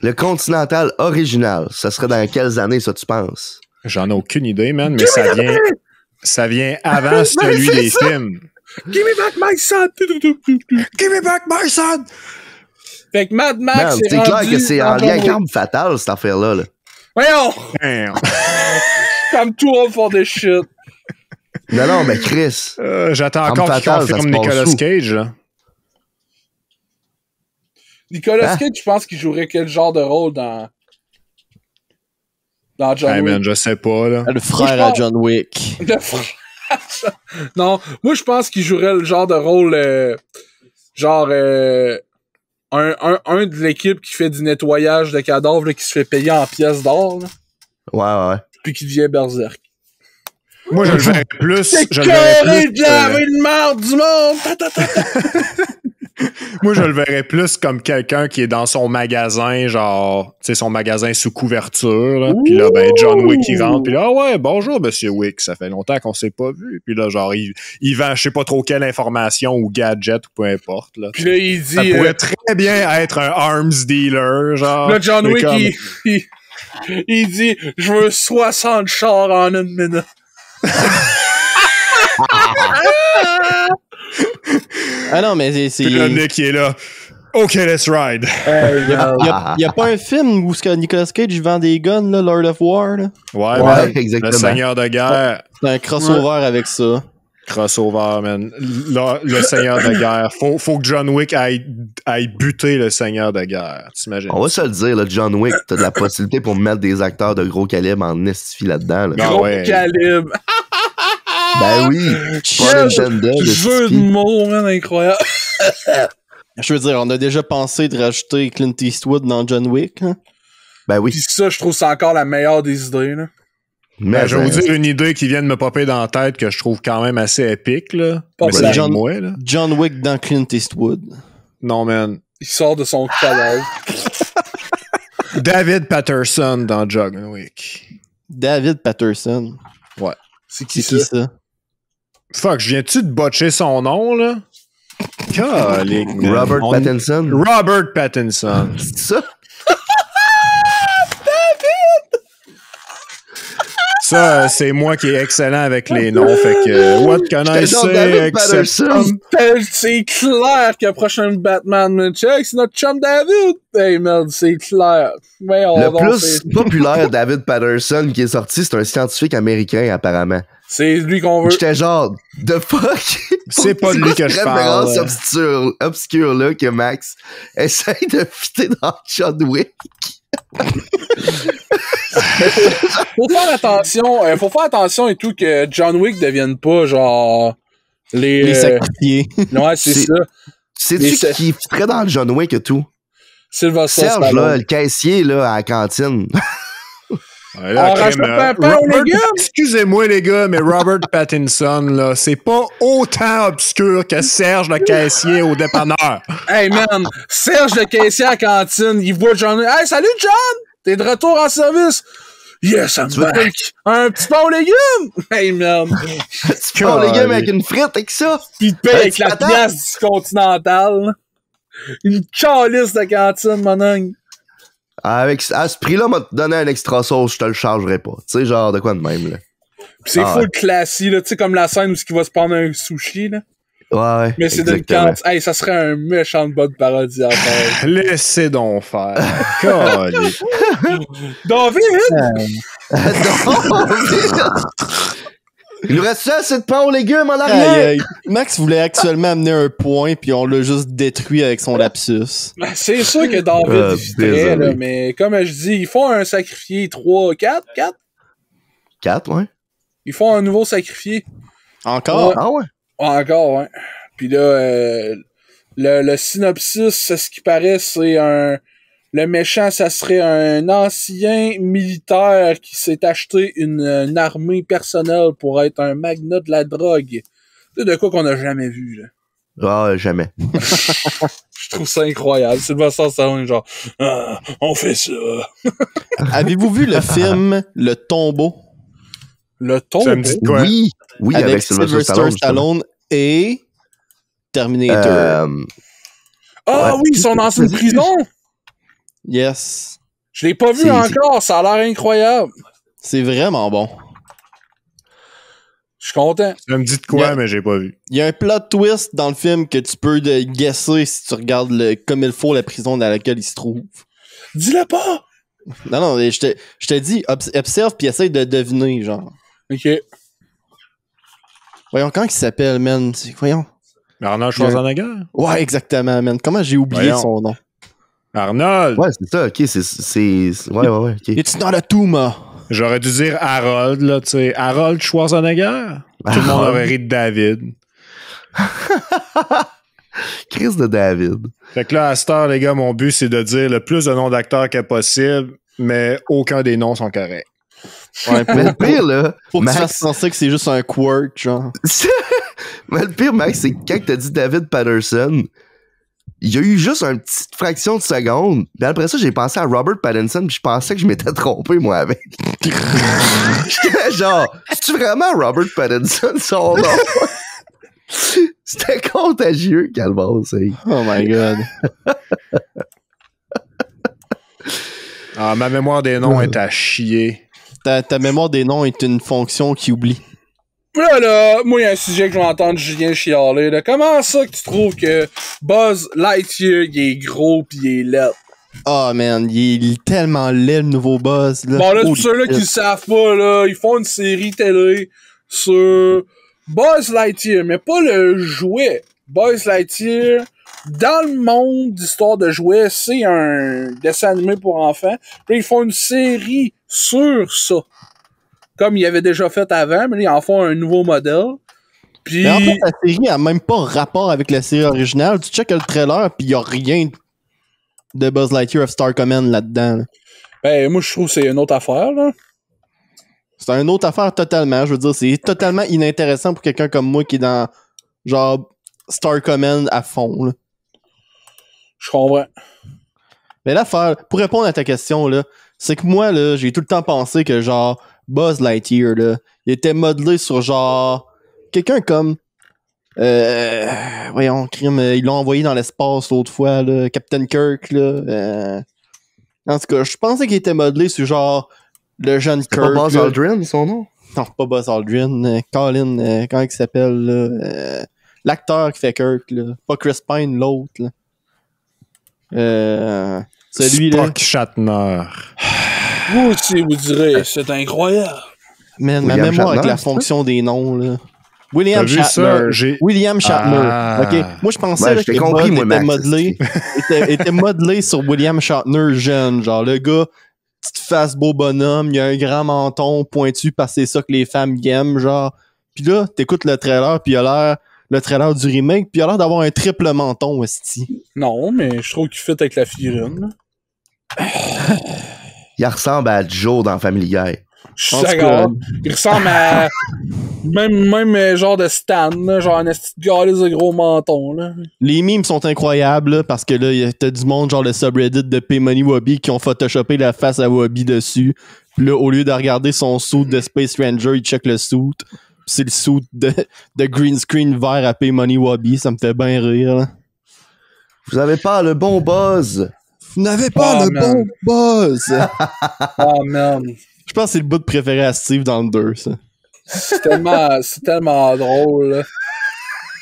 Le Continental original, ça serait dans quelles années, ça, tu penses? J'en ai aucune idée, man, mais ça vient avant celui des films. Give me back my son! Give me back my son! Fait que Mad Max, C'est clair que c'est en lien avec Arme Fatale, cette affaire-là. Là. Voyons! Damn. I'm too old for this shit. Non, mais Chris. J'attends Arme encore qu'il Fatale, ça confirme se passe Nicolas où? Cage, là. Nicolas Cage, je pense qu'il jouerait quel genre de rôle dans John Hey, Wick? man, je sais pas, là. Le frère à John Wick. Le frère. Non, moi je pense qu'il jouerait le genre de rôle un de l'équipe qui fait du nettoyage de cadavres là, qui se fait payer en pièces d'or là, Ouais. puis qui devient berserk. Moi, je le verrais plus. C'est Je le verrais carré de laver de marde du monde! Moi, je le verrais plus comme quelqu'un qui est dans son magasin, genre, tu sais, son magasin sous couverture. Puis là, ben, John Wick, il rentre. Puis là, ah ouais, bonjour, Monsieur Wick. Ça fait longtemps qu'on s'est pas vu. Puis là, genre, il vend, je sais pas trop quelle information ou gadget ou peu importe. Là, puis là, il dit... ça pourrait très bien être un arms dealer, genre. Là, John Wick, comme... il dit « Je veux 60 chars en 1 minute. » Ah non, mais c'est... Puis là, Nick, qui est là. OK, let's ride. Il y a pas un film où Nicolas Cage vend des guns, là, Lord of War, là? Ouais, exactement. Le Seigneur de guerre. C'est un crossover avec ça. Crossover, man. Le Seigneur de guerre. Faut que John Wick aille buter le Seigneur de guerre. T'imagines? On va se le dire, là, John Wick, t'as de la possibilité pour mettre des acteurs de gros calibre en estifie là-dedans. Là. Gros calibre. Ben oui. Jeu de mots, man, incroyable. Je veux dire, on a déjà pensé de rajouter Clint Eastwood dans John Wick. Hein? Ben oui. Pis ça, je trouve que c'est encore la meilleure des idées, là. Mais je vais vous dire une idée qui vient de me popper dans la tête que je trouve quand même assez épique, là. Pas mais c'est John, moi, là. John Wick dans Clint Eastwood. Non, man. Il sort de son cadavre. David Patterson dans John Wick. David Patterson. Ouais. C'est qui ça? Fuck, je viens-tu de botcher son nom, là? Robert Pattinson. Robert Pattinson. C'est ça? Ça, c'est moi qui est excellent avec les noms. Fait que, what can I say? C'est clair que le prochain Batman, man, check, c'est notre chum David. Hey, merde, c'est clair. Le plus populaire David Patterson qui est sorti, c'est un scientifique américain, apparemment. C'est lui qu'on veut. J'étais genre, the fuck? C'est pas de lui que je parle. C'est obscure là que Max essaye de fitter dans John Wick. Faut faire attention et tout que John Wick devienne pas genre les sacrifiés. Ouais, c'est ça. C'est-tu qui ferait dans le John Wick et tout? Sylvester Serge, là, le caissier là, à la cantine. Excusez-moi les gars, mais Robert Pattinson là, c'est pas autant obscur que Serge le caissier au dépanneur. Hey man, Serge le caissier à la cantine, il voit John. Hey, salut John, t'es de retour en service. Yes, I'm back. Un petit pain aux légumes. Hey man, un petit pain aux légumes avec une frite avec ça. Puis il paye avec la pièce du Continental. Une calice de cantine, mon ongle. À ce prix-là, m'a donné un extra sauce, je te le chargerai pas. Tu sais, genre de quoi de même, là. Pis c'est full classique, là. Tu sais, comme la scène où il va se prendre un sushi, là. Ouais. Mais c'est d'une cantine. Hey, ça serait un méchant de bonne parodie à faire. Laissez donc faire. David! Il nous reste assez de pain aux légumes en arrière. Max voulait actuellement amener un point, puis on l'a juste détruit avec son lapsus. C'est sûr que David éviterait, là, mais comme je dis, ils font un sacrifié 3, 4? 4, ouais. Ils font un nouveau sacrifié. Encore? Ah ouais? Encore, ouais. Puis là, le synopsis, ce qui paraît, c'est le méchant, ça serait un ancien militaire qui s'est acheté une armée personnelle pour être un magnat de la drogue. C'est de quoi qu'on n'a jamais vu, là. Ah, jamais. Je trouve ça incroyable. Sylvester Stallone, genre, on fait ça. Avez-vous vu le film Le Tombeau? Le Tombeau? Ça me dit quoi? Oui, avec Sylvester Stallone et Terminator. Oui, ils sont dans une prison? Yes. Je l'ai pas vu encore, ça a l'air incroyable. C'est vraiment bon. Je suis content. Ça me dit de quoi, mais j'ai pas vu. Il y a un plot twist dans le film que tu peux guesser si tu regardes comme il faut la prison dans laquelle il se trouve. Dis-le pas! Non, je te dis, observe puis essaye de deviner, genre. Ok. Voyons, comment il s'appelle, man? Voyons. Arnold Schwarzenegger? Ouais, exactement, man. Comment j'ai oublié son nom? Arnold! Ouais, c'est ça, ok, c'est... Ouais, ok. It's not a tumor. J'aurais dû dire Harold, là, tu sais. Harold Schwarzenegger? Tout le monde aurait ri de David. Chris de David. Fait que là, à cette heure, les gars, mon but, c'est de dire le plus de noms d'acteurs que possible, mais aucun des noms sont corrects. Ouais, mais le pire, là... Faut que tu fasses penser que c'est juste un quirk, genre. Mais le pire, Max, c'est que quand t'as dit David Patterson... Il y a eu juste une petite fraction de seconde. Puis après ça, j'ai pensé à Robert Pattinson, puis je pensais que je m'étais trompé, moi, avec. J'étais genre, c'est-tu vraiment Robert Pattinson, son nom? C'était contagieux, Calvin, c'est. Oh my God. Ma mémoire des noms est à chier. Ta mémoire des noms est une fonction qui oublie. Là, moi, il y a un sujet que je vais entendre Julien chialer. Là. Comment ça que tu trouves que Buzz Lightyear, il est gros pis il est laid? Oh man, il est tellement laid, le nouveau Buzz. Là. Bon, là, pour ceux-là qui le savent pas, là, ils font une série télé sur Buzz Lightyear, mais pas le jouet. Buzz Lightyear, dans le monde d'histoire de jouets, c'est un dessin animé pour enfants. Puis ils font une série sur ça. Comme ils avaient déjà fait avant, mais là, ils en font un nouveau modèle. Puis... Mais en fait, la série a même pas rapport avec la série originale. Tu checkes le trailer, puis il y a rien de Buzz Lightyear of Star Command là-dedans. Là. Ben, moi, je trouve que c'est une autre affaire, là. C'est une autre affaire totalement. Je veux dire, c'est totalement inintéressant pour quelqu'un comme moi qui est dans, genre, Star Command à fond, là. Je comprends. Mais l'affaire, pour répondre à ta question, là, c'est que moi, là, j'ai tout le temps pensé que, genre, Buzz Lightyear, là, il était modelé sur, genre, quelqu'un comme... voyons, crime, ils l'ont envoyé dans l'espace l'autre fois, là, Captain Kirk, là. En tout cas, je pensais qu'il était modelé sur, genre, Le jeune C'est Kirk. pas Buzz Aldrin, son nom? Non, pas Buzz Aldrin. Colin, comment il s'appelle, là? L'acteur qui fait Kirk, là. Pas Chris Pine, l'autre, là. Celui-là. Spock Shatner. Vous aussi, vous direz, c'est incroyable. Man, ma William mémoire avec Shatner, la fonction des noms, là. William T'as vu Shatner. ça? William Shatner. Ah. OK. Moi, je pensais Ouais, là, je t'ai que compris, Buzz moi, était Max, modelé, était modelé sur William Shatner jeune. Genre, le gars, petite face, beau bonhomme, il a un grand menton pointu parce que c'est ça que les femmes aiment, genre. Puis là, t'écoutes le trailer, puis il a l'air... Le trailer du remake, puis il a l'air d'avoir un triple menton, esti. Non, mais je trouve qu'il fit avec la figurine. Il ressemble à Joe dans Family Guy. Je suis En tout d'accord. cas, Il ressemble à... Même genre de Stan, là, genre un esti de galice de gros menton, là. Les memes sont incroyables, là, parce que là, t'as du monde, genre le subreddit de P-Money Wobby, qui ont photoshopé la face à Wobby dessus. Puis là, au lieu de regarder son suit de Space Ranger, il check le suit. C'est le suit de green screen vert à P-Money Wobby. Ça me fait bien rire, là. Vous avez pas le bon Buzz. Vous n'avez pas Oh, le man. bon buzz! Oh, man. Je pense que c'est le bout de préféré à Steve dans le 2, ça. C'est tellement drôle, là.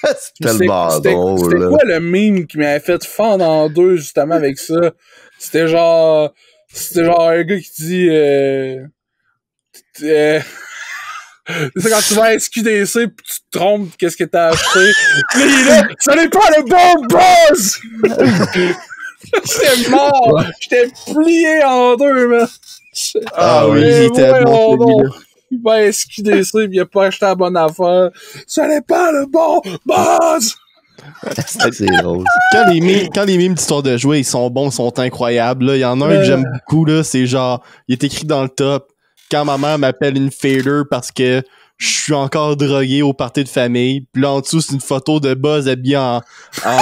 C'est tellement drôle. C'était là. quoi le meme qui m'avait fait fendre en deux, justement, avec ça? C'était genre un gars qui dit, c'est quand tu vas à SQDC pis tu te trompes de qu'est-ce que t'as acheté. Puis là, il est là, ça n'est pas le bon buzz! J'étais mort! J'étais plié en deux, man! Ah oui, il était bon, celui-là. Il va à SQDC pis il a pas acheté la bonne affaire. Ça n'est pas le bon buzz! C'est drôle. Quand les memes d'histoire de jouer, ils sont bons, ils sont incroyables. Là. Il y en a un que j'aime beaucoup, là, c'est genre, il est écrit dans le top. Quand ma mère m'appelle une fader parce que je suis encore drogué au party de famille. Puis là, en dessous, c'est une photo de Buzz habillé en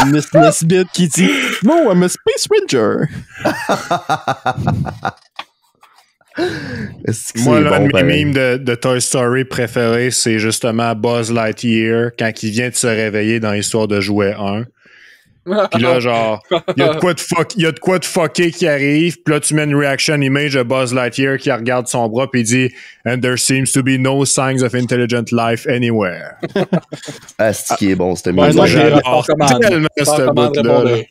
Miss Nesbitt qui dit « No, I'm a Space Ranger! » Moi, l'un de mes memes de Toy Story préférés, c'est justement Buzz Lightyear quand il vient de se réveiller dans l'histoire de Jouet 1. Puis là, genre, il y a de quoi de fucké qui arrive. Puis là, tu mets une reaction image de Buzz Lightyear qui regarde son bras puis il dit « And there seems to be no signs of intelligent life anywhere. » Ah, c'est qui est bon, c'était Ouais, mieux. non, J'adore tellement ce bout-là.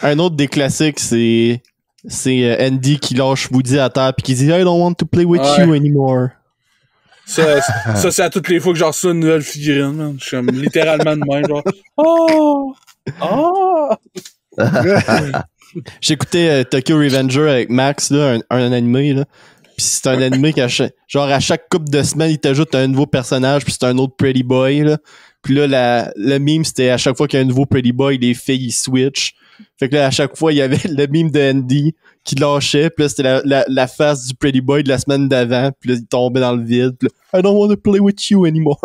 Un autre des classiques, c'est Andy qui lâche Woody à terre puis qui dit « I don't want to play with you anymore. » Ça, c'est à toutes les fois que j'en reçois une nouvelle figurine, man. Je suis comme littéralement de même, genre « Oh! Oh! » J'écoutais Tokyo Revenger avec Max, là, un animé, là. Pis c'est un animé à chaque couple de semaines, il t'ajoute un nouveau personnage, puis c'est un autre Pretty Boy, là. Puis là, le meme, c'était à chaque fois qu'il y a un nouveau Pretty Boy, les filles, ils switchent. Fait que là, à chaque fois, il y avait le meme de Andy qui lâchait, puis là, c'était la face du Pretty Boy de la semaine d'avant, puis là, il tombait dans le vide, puis là, I don't want to play with you anymore.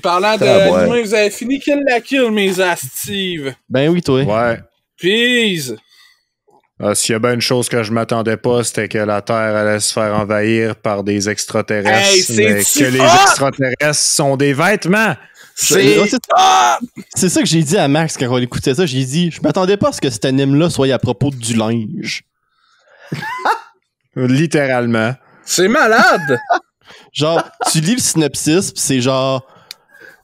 Parlant d'anime, vous avez fini Kill la Kill, mes Steve. Ben oui, toi. Ouais. Peace! S'il y a bien une chose que je m'attendais pas, c'était que la Terre allait se faire envahir par des extraterrestres. Hey, mais que les extraterrestres sont des vêtements. C'est ça que j'ai dit à Max quand on écoutait ça. J'ai dit, je m'attendais pas à ce que cet anime-là soit à propos du linge. Littéralement. C'est malade! Genre, tu lis le synopsis, pis c'est genre...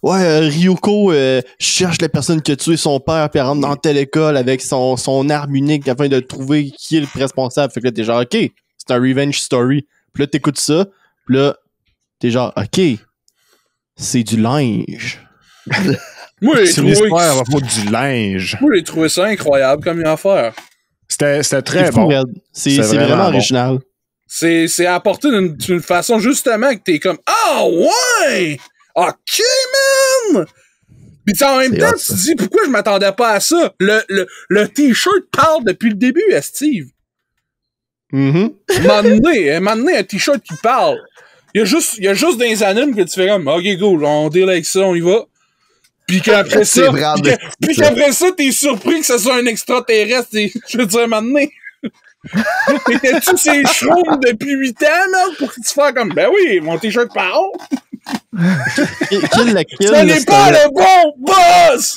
Ouais, Ryuko cherche la personne qui a tué son père puis elle rentre dans telle école avec son arme unique afin de trouver qui est le responsable. Fait que là, t'es genre, OK, c'est un revenge story. Puis là, t'écoutes ça, puis là, t'es genre, OK, c'est du linge. Moi, j'ai C'est une histoire à propos du linge. Moi, j'ai trouvé ça incroyable comme affaire. C'était très bon. C'est vraiment original. Bon. C'est apporté d'une façon justement que t'es comme « Ah ouais! OK, man! » Pis en même temps, tu te dis « Pourquoi je m'attendais pas à ça? » Le t-shirt parle depuis le début à Steve. Mm-hmm. Un moment donné, un t-shirt qui parle. Il y a juste des animes que tu fais comme « OK, cool, on deal avec ça, on y va. » Puis qu'après ça, qu'après ça, t'es surpris que ce soit un extraterrestre. Je veux dire, un moment donné. T'étais-tu ces shrooms depuis 8 ans, là, pour que tu fasses comme, ben oui, mon t-shirt parle. Kill la Kill. Ça n'est pas le bon boss!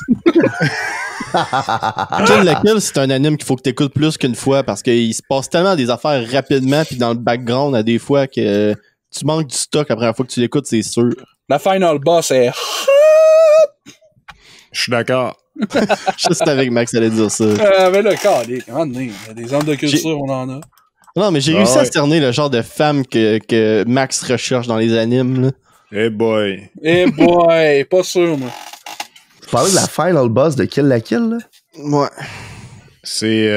Kill la Kill, c'est un anime qu'il faut que t'écoutes plus qu'une fois parce qu'il se passe tellement des affaires rapidement puis dans le background à des fois que tu manques du stock la première fois que tu l'écoutes, c'est sûr. La final boss est... Je suis d'accord. Juste avec Max allait dire ça. Mais là, il y a des hommes de culture, on en a. Non, mais j'ai réussi à cerner le genre de femme que Max recherche dans les animes. Eh boy. Eh boy, pas sûr, moi. Tu parlais de la final boss de Kill la Kill, là? Ouais. C'est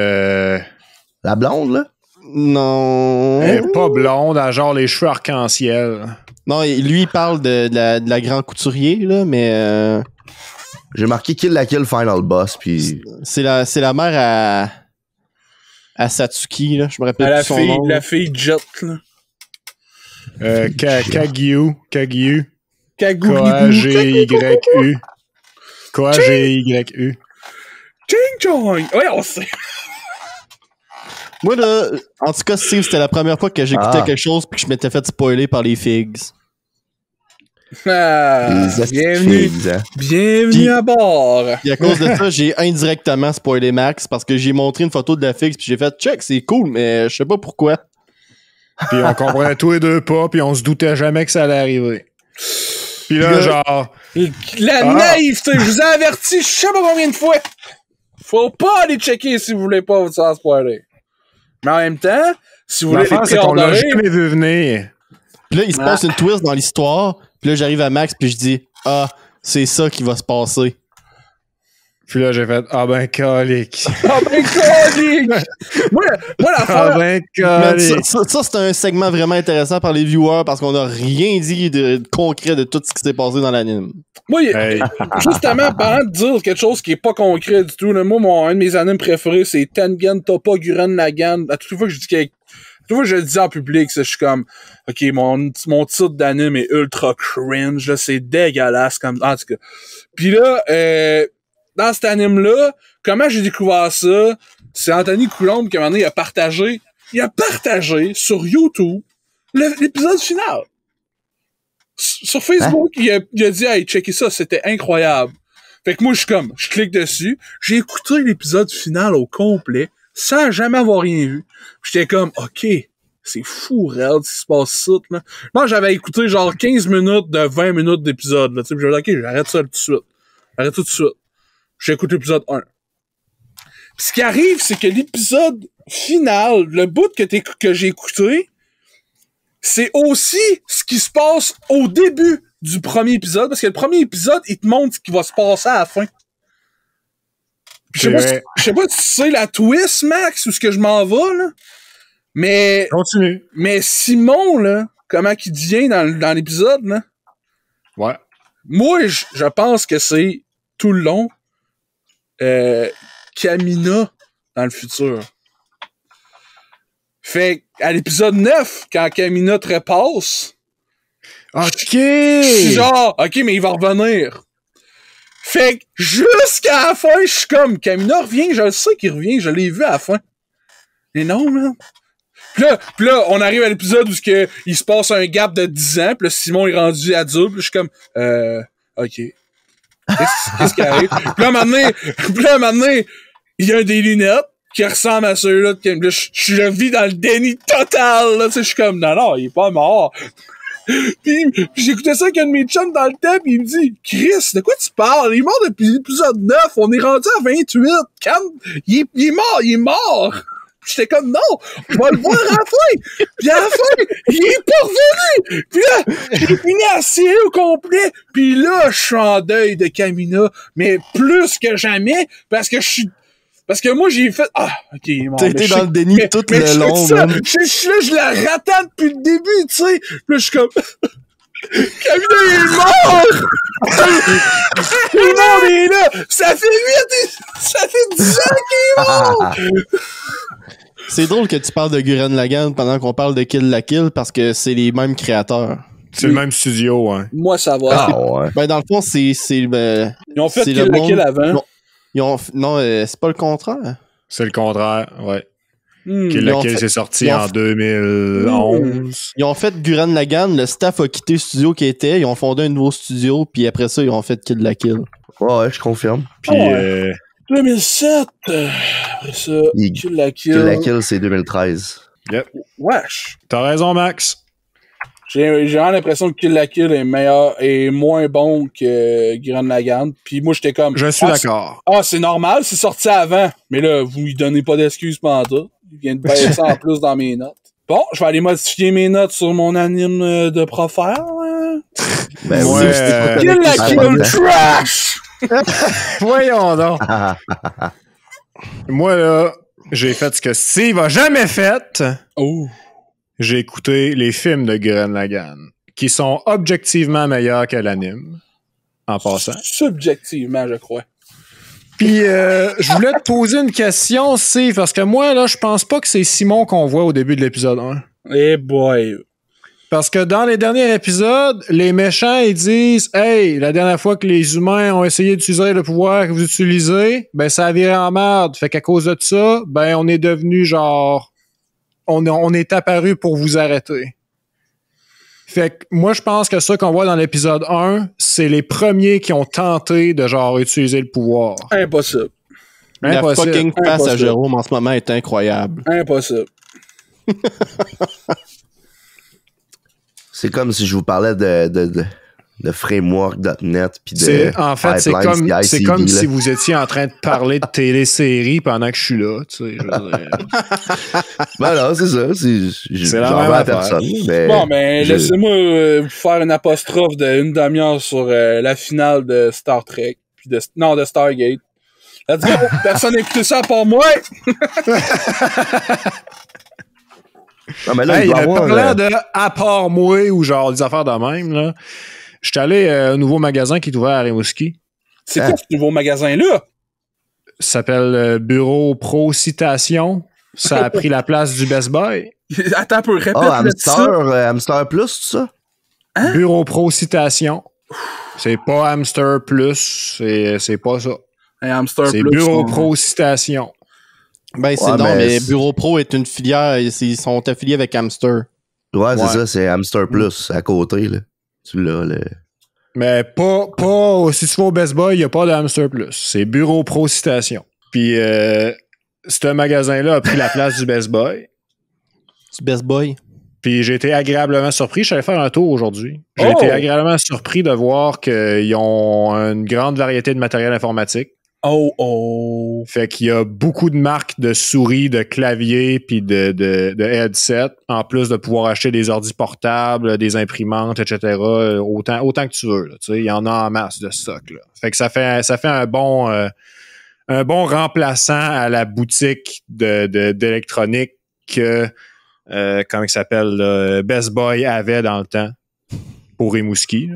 la blonde, là? Non. Elle est pas blonde, elle a genre les cheveux arc-en-ciel. Non, lui, il parle de la grand couturier, là, mais... J'ai marqué Kill la Kill final boss, puis... C'est la mère à Satsuki, là. Je me rappelle plus son nom. La fille Jet, là. Kagyu. K-A-G-Y-U. K-A-G-Y-U. Ching chong! Ouais, on sait. Moi, là, en tout cas, Steve, c'était la première fois que j'écoutais quelque chose puis que je m'étais fait spoiler par les figs. Bienvenue Puis, à bord. Et à cause de ça, j'ai indirectement spoilé Max parce que j'ai montré une photo de la figs puis j'ai fait check, c'est cool, mais je sais pas pourquoi. Puis on comprenait tous les deux pas, puis on se doutait jamais que ça allait arriver. Puis là, genre... La naïveté, je vous ai averti, je sais pas combien de fois. Faut pas aller checker si vous voulez pas vous en spoiler. Mais en même temps, si vous voulez les c'est qu'on l'a jamais vu venir. Puis là, il se passe une twist dans l'histoire. Puis là, j'arrive à Max puis je dis c'est ça qui va se passer. Puis là, j'ai fait calique. Moi, l'affaire... calique. Ça, c'est un segment vraiment intéressant par les viewers parce qu'on a rien dit de concret de tout ce qui s'est passé dans l'anime. Moi, justement, parlant de dire quelque chose qui est pas concret du tout, là, moi, un de mes animes préférés, c'est Tengen Toppa Gurren Lagann. À toute fois que je dis je le dis en public, je suis comme, ok, mon titre d'anime est ultra cringe, là, c'est dégueulasse, comme, en tout cas. Puis là, dans cet anime-là, comment j'ai découvert ça? C'est Anthony Coulombe qui, à un moment donné, il a partagé sur YouTube l'épisode final. Sur Facebook, il a dit, hey, checkez ça, c'était incroyable. Fait que moi, je clique dessus, j'ai écouté l'épisode final au complet, sans jamais avoir rien vu. J'étais comme, ok, c'est fou, réel, ce qui se passe ça, là. Moi, j'avais écouté genre 15 minutes de 20 minutes d'épisode, là, tu sais, j'avais dit, ok, j'arrête ça tout de suite. J'arrête tout de suite. J'écoute l'épisode 1. Puis ce qui arrive, c'est que l'épisode final, le bout que j'ai écouté, c'est aussi ce qui se passe au début du premier épisode, parce que le premier épisode, il te montre ce qui va se passer à la fin. Je sais pas si c'est la twist, Max, ou ce que je m'en vais, là. Mais... Continue. Mais Simon, là, comment qu'il devient dans l'épisode, là. Ouais. Moi, je pense que c'est tout le long Kamina dans le futur. Fait à l'épisode 9, quand Kamina trépasse, je suis genre, ok, mais il va revenir. Fait que jusqu'à la fin, je suis comme, Kamina revient, je le sais qu'il revient, je l'ai vu à la fin. Mais non, man. Pis là, on arrive à l'épisode où il se passe un gap de 10 ans, pis là, Simon est rendu adulte, pis je suis comme, ok. Qu'est-ce qui arrive? Puis là, un moment donné, il y a des lunettes qui ressemblent à ceux-là. Je vis dans le déni total, là. Tu sais, je suis comme, non, il est pas mort. Puis j'écoutais ça avec un de mes chums dans le temps, pis il me dit, Chris, de quoi tu parles? Il est mort depuis l'épisode 9, on est rendu à 28. Il est mort! J'étais comme, non, je vais le voir à la fin. Puis à la fin, il est pas revenu. Puis là, j'ai fini la série au complet. Puis là, je suis en deuil de Kamina, mais plus que jamais, parce que moi, j'ai fait, ok, il est mort. T'as été dans le déni tout le long, man. Je la ratate depuis le début, tu sais. Puis là, je suis comme, Kamina, il est mort! Le monde est là! Ça fait 10 ans qu'il est mort! C'est drôle que tu parles de Gurren Lagann pendant qu'on parle de Kill la Kill parce que c'est les mêmes créateurs. C'est le même studio, hein. Moi, ça va. Ouais. Ben, dans le fond, c'est ils ont fait Kill la Kill avant. Non, c'est pas le contraire. C'est le contraire, ouais. Kill la Kill, c'est sorti en 2011. Ils ont fait Gurren Lagann, le staff a quitté le studio qui était, ils ont fondé un nouveau studio, puis après ça, ils ont fait Kill la Kill. Ouais, je confirme. Puis 2007. Après ça, Kill la Kill. Kill la Kill, c'est 2013. Yep. Wesh. T'as raison, Max. J'ai vraiment l'impression que Kill la Kill est meilleur et moins bon que Gurren Lagann. Puis moi, j'étais comme... Je suis d'accord. C'est normal, c'est sorti avant. Mais là, vous lui donnez pas d'excuses pendant tout. Il vient de baisser en plus dans mes notes. Bon, je vais aller modifier mes notes sur mon anime de profère. Hein. Ben ouais, Kill la Kill trash! Voyons donc. Moi, là, j'ai fait ce que Steve a jamais fait. Oh. J'ai écouté les films de Gurren Lagann, qui sont objectivement meilleurs que l'anime, en passant. Subjectivement, je crois. Puis, je voulais te poser une question, Steve, parce que moi, là, je pense pas que c'est Simon qu'on voit au début de l'épisode 1. Eh boy. Parce que dans les derniers épisodes, les méchants, ils disent « Hey, la dernière fois que les humains ont essayé d'utiliser le pouvoir que vous utilisez, ben ça a viré en merde. Fait qu'à cause de ça, ben on est devenu genre... On est apparu pour vous arrêter. » Fait que moi, je pense que ça qu'on voit dans l'épisode 1, c'est les premiers qui ont tenté de genre utiliser le pouvoir. Impossible. La fucking face à Jérôme en ce moment est incroyable. Impossible. C'est comme si je vous parlais de framework.net puis de en fait, c'est comme si vous étiez en train de parler de télésérie pendant que je suis là, tu sais. Ben non, c'est ça. C'est la même affaire. Bon, mais laissez-moi vous faire une apostrophe d'une demi-heure sur la finale de Star Trek, puis de Stargate. Let's go! Personne n'a écouté ça à part moi! Non, mais là, parlant de à part moi ou genre des affaires de même, là, je suis allé à un nouveau magasin qui est ouvert à Rimouski. C'est quoi ce nouveau magasin-là? Ça s'appelle Bureau Pro Citation. Ça a pris la place du Best Buy. Attends un peu, répète Hamster Plus, tout ça? Hein? Bureau Pro Citation. C'est pas Hamster Plus, c'est pas ça. Hamster c'est Plus, Bureau Pro Citation. Ben, c'est mais Bureau Pro est une filière, ils sont affiliés avec Hamster. Ouais, c'est ça, c'est Hamster Plus à côté, là. Tu l'as, là. Mais pas, si tu vas au Best Buy, il n'y a pas de Hamster Plus. C'est Bureau Pro Citation. Puis, ce magasin-là a pris la place du Best Buy. Du Best Buy. Puis, j'ai été agréablement surpris. Je suis allé faire un tour aujourd'hui. J'ai été agréablement surpris de voir qu'ils ont une grande variété de matériel informatique. Fait qu'il y a beaucoup de marques de souris, de claviers puis de headset, en plus de pouvoir acheter des ordi portables, des imprimantes, etc. Autant que tu veux. Tu sais, il y en a en masse de stock. Là. Fait que ça fait un bon remplaçant à la boutique d'électronique que comment il s'appelle là, Best Buy avait dans le temps pour Rimouski.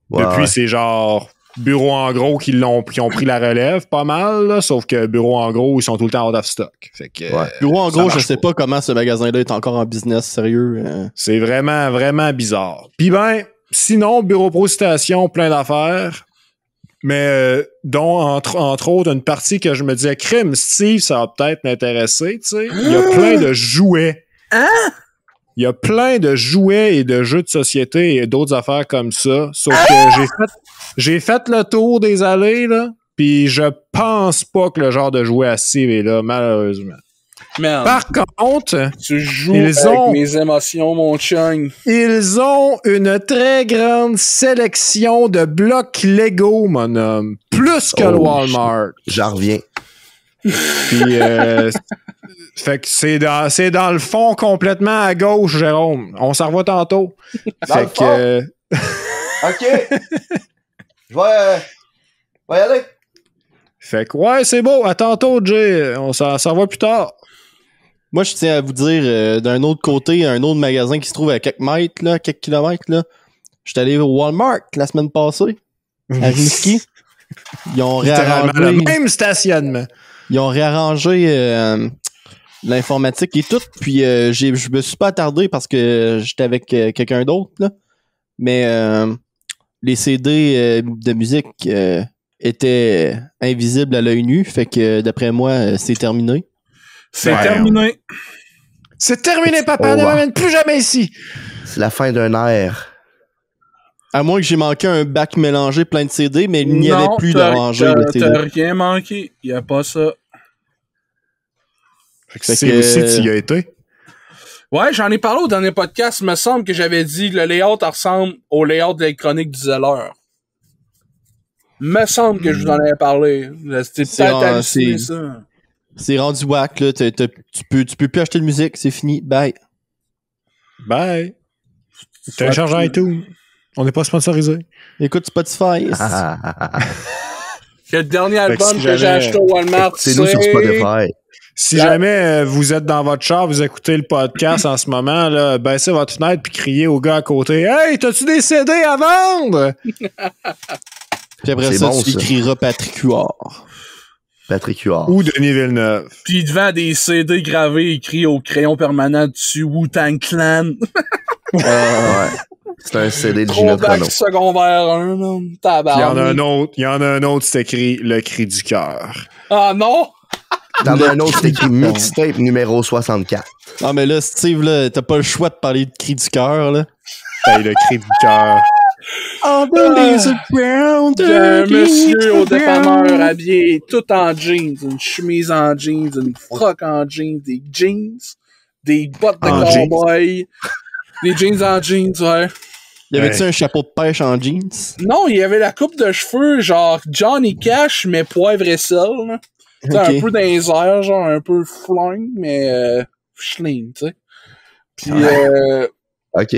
Depuis, c'est genre Bureau en gros qui ont pris la relève pas mal, là, sauf que Bureau en gros, ils sont tout le temps out of stock. Fait que, Bureau en gros, je sais pas comment ce magasin-là est encore en business, sérieux. C'est vraiment, vraiment bizarre. Puis ben, sinon, Bureau Pro Citation, plein d'affaires, mais dont, entre autres, une partie que je me disais, crime, Steve, ça va peut-être m'intéresser, tu sais. Il y a plein de jouets. Il y a plein de jouets et de jeux de société et d'autres affaires comme ça. Sauf que j'ai fait le tour des allées, là, pis je pense pas que le genre de jouet à Steve est là, malheureusement. Man, par contre, tu joues avec mes émotions, mon chum. Ils ont une très grande sélection de blocs Lego, mon homme. Plus que le Walmart. J'en reviens. Puis, fait que c'est dans le fond complètement à gauche, Jérôme. On s'en revoit tantôt. Fait que... OK. Je vais y aller. Fait que ouais, c'est beau. À tantôt, Jay. On s'en revoit plus tard. Moi, je tiens à vous dire, d'un autre côté, un autre magasin qui se trouve à quelques mètres, là, quelques kilomètres, là. Je suis allé au Walmart la semaine passée, à Rimouski. Ils ont réarrangé... le même stationnement. Ils ont réarrangé l'informatique et tout, puis je me suis pas attardé parce que j'étais avec quelqu'un d'autre, là. Mais les CD de musique étaient invisibles à l'œil nu, fait que d'après moi, c'est terminé. C'est terminé. C'est terminé, papa. Ne m'amène plus jamais ici. C'est la fin d'un ère. À moins que j'ai manqué un bac mélangé plein de CD, mais il n'y avait plus de rangée de CD. T'as rien manqué. Il n'y a pas ça. C'est aussi tu y as été. Ouais, j'en ai parlé au dernier podcast. Il me semble que j'avais dit que le layout ressemble au layout de l'électronique du Zeller. Me semble que je vous en avais parlé. C'était peut-être halluciné, ça. C'est rendu whack, là. Tu peux plus acheter de musique, c'est fini. Bye. Bye. Télécharge iTunes. On n'est pas sponsorisé. Écoute Spotify. C'est le dernier album que j'ai acheté au Walmart. C'est nous sur Spotify. Si jamais vous êtes dans votre char, vous écoutez le podcast en ce moment, là, baissez votre fenêtre puis criez au gars à côté. Hey, t'as-tu des CD à vendre? Puis après ça, tu écriras Patrick Huard. Patrick Huard. Ou Denis Villeneuve. Puis devant des CD gravés écrits au crayon permanent dessus, Wu-Tang Clan. Ouais. C'est un CD de Gina Trano. Secondaire 1, là. Tabarnak. Il y en a un autre, c'est écrit Le Cri du cœur. Ah non! T'en as un autre, c'est écrit Mixtape numéro 64. Ah, mais là, Steve, là, t'as pas le choix de parler de Cri du cœur, là. Hey, Le Cri du cœur. All the leaves are brown. J'ai un monsieur au dépanneur habillé tout en jeans, une chemise en jeans, une froc en jeans, des jeans, des bottes de cowboy, des jeans en jeans, ouais. Y avait-tu un chapeau de pêche en jeans? Non, il y avait la coupe de cheveux, genre Johnny Cash, mais poivre et sel, là. Okay. Un peu dans les airs, genre un peu flingue, mais schling, tu sais. Puis, OK.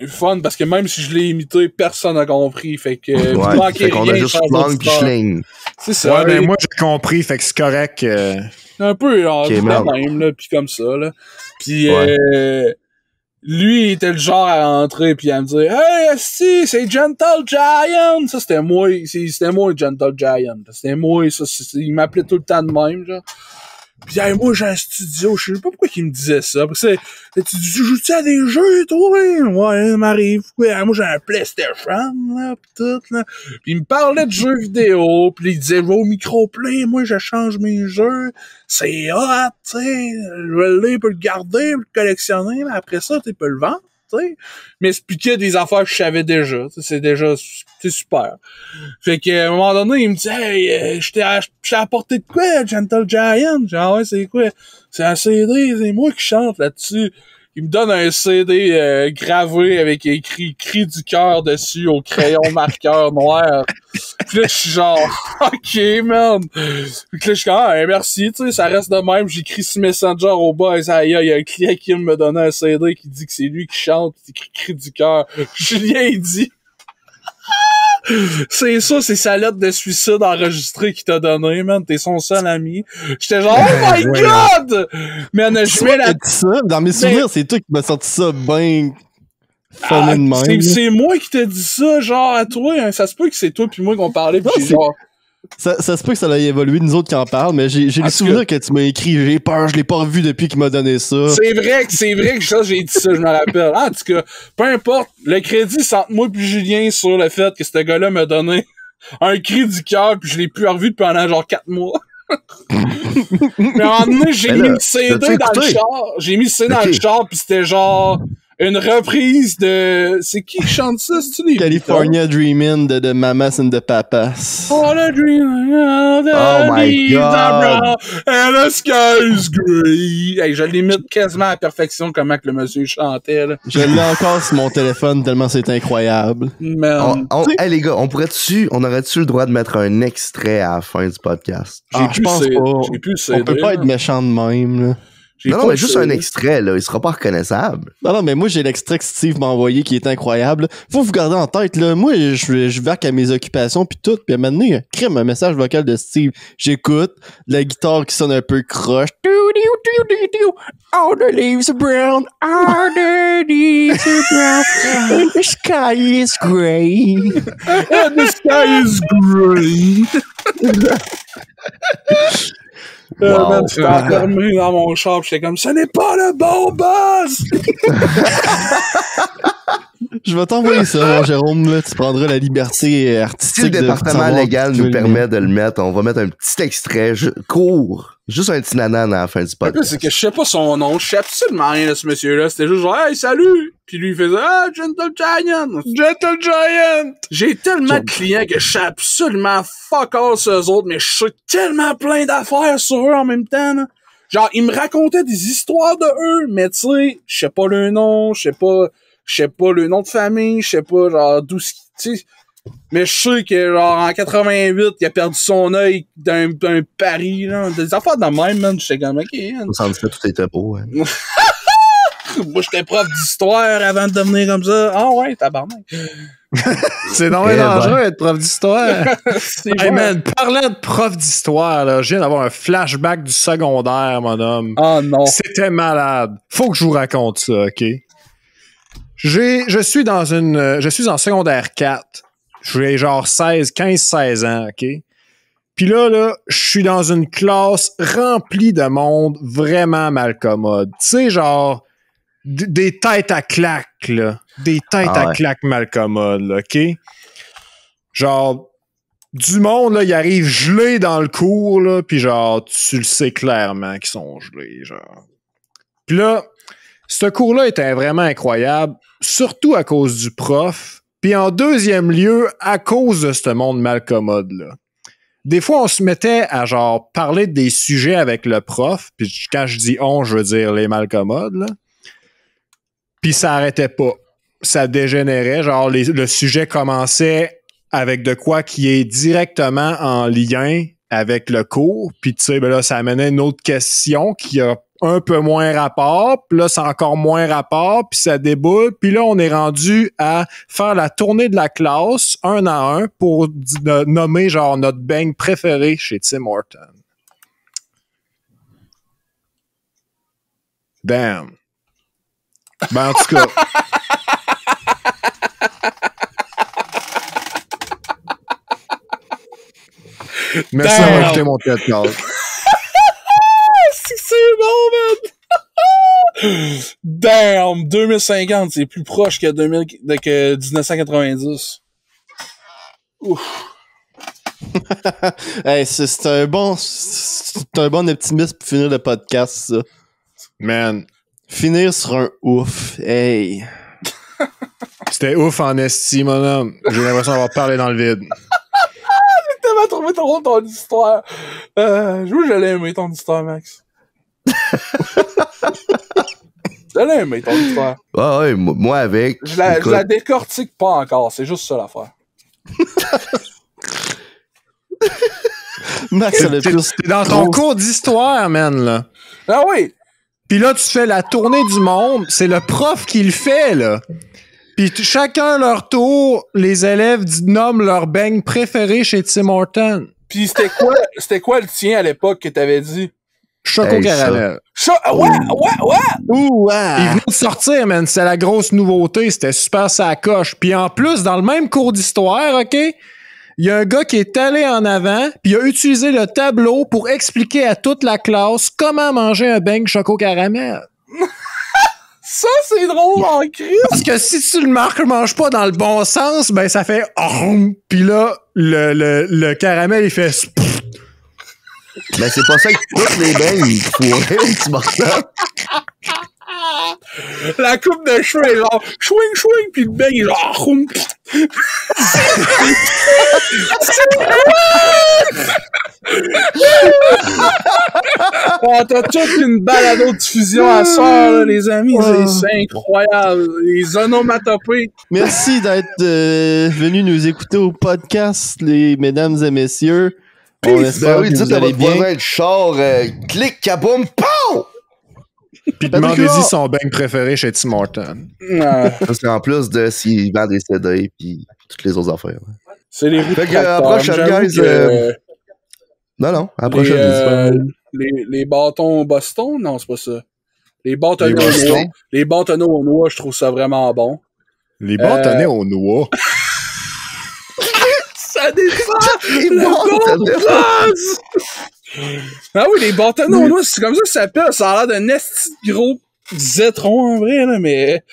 Fun, parce que même si je l'ai imité, personne n'a compris. Fait que vous manquez fait qu'on rien. A juste flingue pis schling. C'est ça. Ouais, mais moi, j'ai compris, fait que c'est correct. Un peu, même, là, pis comme ça, là. Puis, lui, il était le genre à rentrer pis à me dire « Hey, esti, c'est Gentle Giant! » Ça, c'était moi, Gentle Giant. C'était moi, ça, il m'appelait tout le temps de même, genre. Pis hey, moi, j'ai un studio, je sais pas pourquoi il me disait ça. Parce que tu joues-tu à des jeux, toi? Ouais, ça m'arrive. Ouais, moi, j'ai un PlayStation, là, pis tout, là. Pis il me parlait de jeux vidéo, pis il disait, va au micro-play, moi, je change mes jeux. C'est hot, tu sais. Je vais aller, peux le garder, peux le collectionner, mais après ça, tu peux le vendre. T'sais. Mais expliquer des affaires que je savais déjà. C'est super. Fait qu'à un moment donné, il me dit « Hey, je t'ai apporté de quoi, Gentle Giant? » Genre, ouais, c'est quoi? C'est un CD, c'est moi qui chante là-dessus. Il me donne un CD gravé avec écrit « Cri du cœur » dessus au crayon marqueur noir. Puis là, je suis genre « OK, man! » Puis là, je suis comme « Ah, merci, tu sais, ça reste de même. » J'écris sur Messenger au bas, il y a un client qui me donne un CD qui dit que c'est lui qui chante, c'est écrit « Cri du cœur ». Julien, il dit c'est ça, c'est sa lettre de suicide enregistrée qu'il t'a donné, man. T'es son seul ami. J'étais genre, oh my god! Mais on a joué la... Dans mes souvenirs, c'est toi qui m'as sorti ça ben fun de même. C'est moi qui t'ai dit ça, genre, à toi. Hein. Ça se peut que c'est toi puis moi qu'on parlait pis j'ai genre... Ça se peut que ça a évolué, nous autres qui en parlent, mais j'ai le souvenir que tu m'as écrit, j'ai peur, je l'ai pas revu depuis qu'il m'a donné ça. C'est vrai que ça, j'ai dit ça, je me rappelle. En tout cas, peu importe, le crédit c'est entre moi puis Julien sur le fait que ce gars-là m'a donné un cri du cœur puis je l'ai plus revu pendant genre 4 mois. Mais à un moment donné, j'ai mis le CD dans le char. J'ai mis le CD dans le char puis c'était genre... une reprise de... C'est qui chante ça? C'est-tu les California Dreamin' de Mamas and the Papas. Oh, the dream of the my God. And the sky is grey. Hey, je l'imite quasiment à la perfection comment que le monsieur chantait, là. Je l'ai encore sur mon téléphone tellement c'est incroyable. Hey, les gars, on aurait-tu le droit de mettre un extrait à la fin du podcast? Je pense pas. On peut pas être méchant de même, là. Non, mais juste un extrait, là. Il sera pas reconnaissable. Non, mais moi, j'ai l'extrait que Steve m'a envoyé qui est incroyable. Faut vous garder en tête, là. Moi, je vaque à mes occupations pis tout. Pis à un moment donné, crème, un message vocal de Steve. J'écoute. La guitare qui sonne un peu croche. All the leaves are brown. All the leaves are brown. And the sky is grey. And the sky is grey. Wow. J'étais enfermé dans mon char, j'étais comme, ce n'est pas le bon boss! Je vais t'envoyer ça, mon Jérôme. Là. Tu prendras la liberté artistique. Si le département légal nous permet de le mettre, on va mettre un petit extrait court. Juste un petit nanan à la fin du podcast. C'est que je sais pas son nom, je sais absolument rien de ce monsieur-là. C'était juste genre, hey, salut! Puis lui, il faisait, ah, Gentle Giant! Gentle Giant! J'ai tellement de clients que je sais absolument fuck all sur eux autres, mais je sais tellement plein d'affaires sur eux en même temps, là. Genre, ils me racontaient des histoires de eux, mais tu sais, je sais pas le nom, je sais pas le nom de famille, je sais pas, genre, d'où tu sais. Mais je sais que, genre, en 88, il a perdu son œil d'un pari, là. Des affaires de même, man. J'étais comme, ok. On s'en disait tout était beau, hein. Moi, j'étais prof d'histoire avant de devenir comme ça. Ah ouais, tabarnak. C'est normal dangereux d'être prof d'histoire. Hey man, parlant de prof d'histoire, là, je viens d'avoir un flashback du secondaire, mon homme. Oh non. C'était malade. Faut que je vous raconte ça, ok? Je suis en secondaire 4. J'ai genre 15-16 ans, ok? Puis là, je suis dans une classe remplie de monde vraiment malcommode. Tu sais, genre, des têtes à claques, là. Des têtes à claques malcommodes, là, ok? Genre, du monde, là, il arrive gelé dans le cours, là, puis genre, tu le sais clairement qu'ils sont gelés, genre. Puis là, ce cours-là était vraiment incroyable, surtout à cause du prof, puis en deuxième lieu, à cause de ce monde malcommode-là. Des fois, on se mettait à genre parler des sujets avec le prof, puis quand je dis on, je veux dire les malcommodes, là. Puis ça arrêtait pas. Ça dégénérait, genre le sujet commençait avec de quoi qui est directement en lien avec le cours, puis tu sais, ben là, ça amenait une autre question qui a un peu moins rapport, puis là, c'est encore moins rapport, puis ça déboule, puis là, on est rendu à faire la tournée de la classe, un à un, pour nommer, genre, notre bang préféré chez Tim Hortons. Damn. Ben, en tout cas... Merci d'avoir écouté mon podcast. C'est bon, man! Damn! 2050, c'est plus proche que 1990. Ouf. Hey, c'est un bon optimisme pour finir le podcast, ça. Man. Finir sur un ouf. Hey. C'était ouf en esti, mon homme. J'ai l'impression d'avoir parlé dans le vide. J'ai tellement trouvé trop ton histoire. J'allais aimer ton histoire, Max. J'allais aimer ton histoire. Ouais, moi avec. Je la décortique pas encore, c'est juste ça l'affaire. Max, t'es dans ton cours d'histoire, man, là. Ah oui! Puis là, tu fais la tournée du monde. C'est le prof qui le fait, là. Puis chacun leur tour, les élèves nomment leur bang préféré chez Tim Hortons. Puis c'était quoi le tien à l'époque que t'avais dit? Choco caramel. Ouais! Ouh, ouais! Il venait de sortir, man. C'était la grosse nouveauté. C'était super sa coche. Puis en plus, dans le même cours d'histoire, OK? Il y a un gars qui est allé en avant, puis il a utilisé le tableau pour expliquer à toute la classe comment manger un bang choco caramel. Ça, c'est drôle en crise! Parce que si tu le mange pas dans le bon sens, ben ça fait puis là, le caramel, il fait Ben c'est pas ça que toutes les bangs fourrées, tu mortel. La coupe de cheveux est genre chouing, pis le bang est genre Oh, t'as toute une balado-diffusion à soir, là, les amis. C'est incroyable. Les onomatopées. Merci d'être venus nous écouter au podcast, les mesdames et messieurs. On espère que vous allez bien. Voisin de char, clic, kaboum, pow! Puis demandez-y son bang préféré chez Tim Hortons. Parce qu'en plus de s'il vend des CD puis toutes les autres affaires. C'est les roues de tracteur. À la prochaine, guys. Non, à la prochaine. Les bâtons Boston? Non, c'est pas ça. Les bâtonnets aux noix. Les bâtonnets aux noix, je trouve ça vraiment bon. Les bâtonnets aux noix? Ça descend! Les bâtonnets! Ah oui, les bâtonnets aux noix, c'est comme ça que ça s'appelle. Ça a l'air d'un esti gros Zétron en vrai, là, mais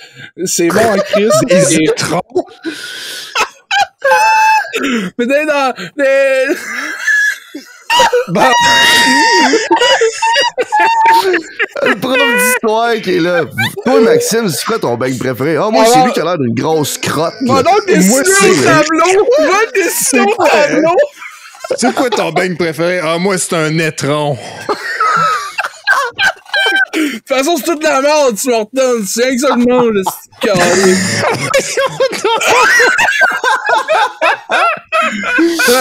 c'est bon en Chris. Des zétrons? Mais dans Bon. Le prof d'histoire qui est là. Toi, Maxime, c'est quoi ton beigne préféré? Ah, moi, c'est lui qui a l'air d'une grosse crotte. Va donc dessiner au tableau! Va dessiner au tableau! C'est quoi ton beigne préféré? Ah, moi, c'est un étron. De toute façon, c'est toute la merde, tu leur donnes. C'est exactement le carré.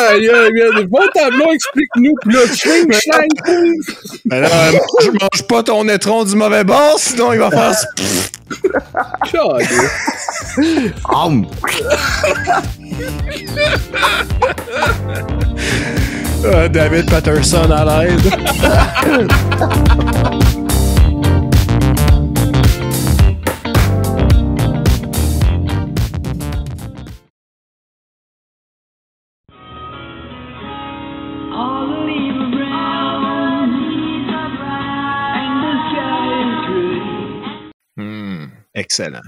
Aïe, aïe, bon tableau, explique-nous. Puis là, schling. Ben là, je mange pas ton étron du mauvais bord, sinon il va faire... David Patterson à l'aide. Excellent.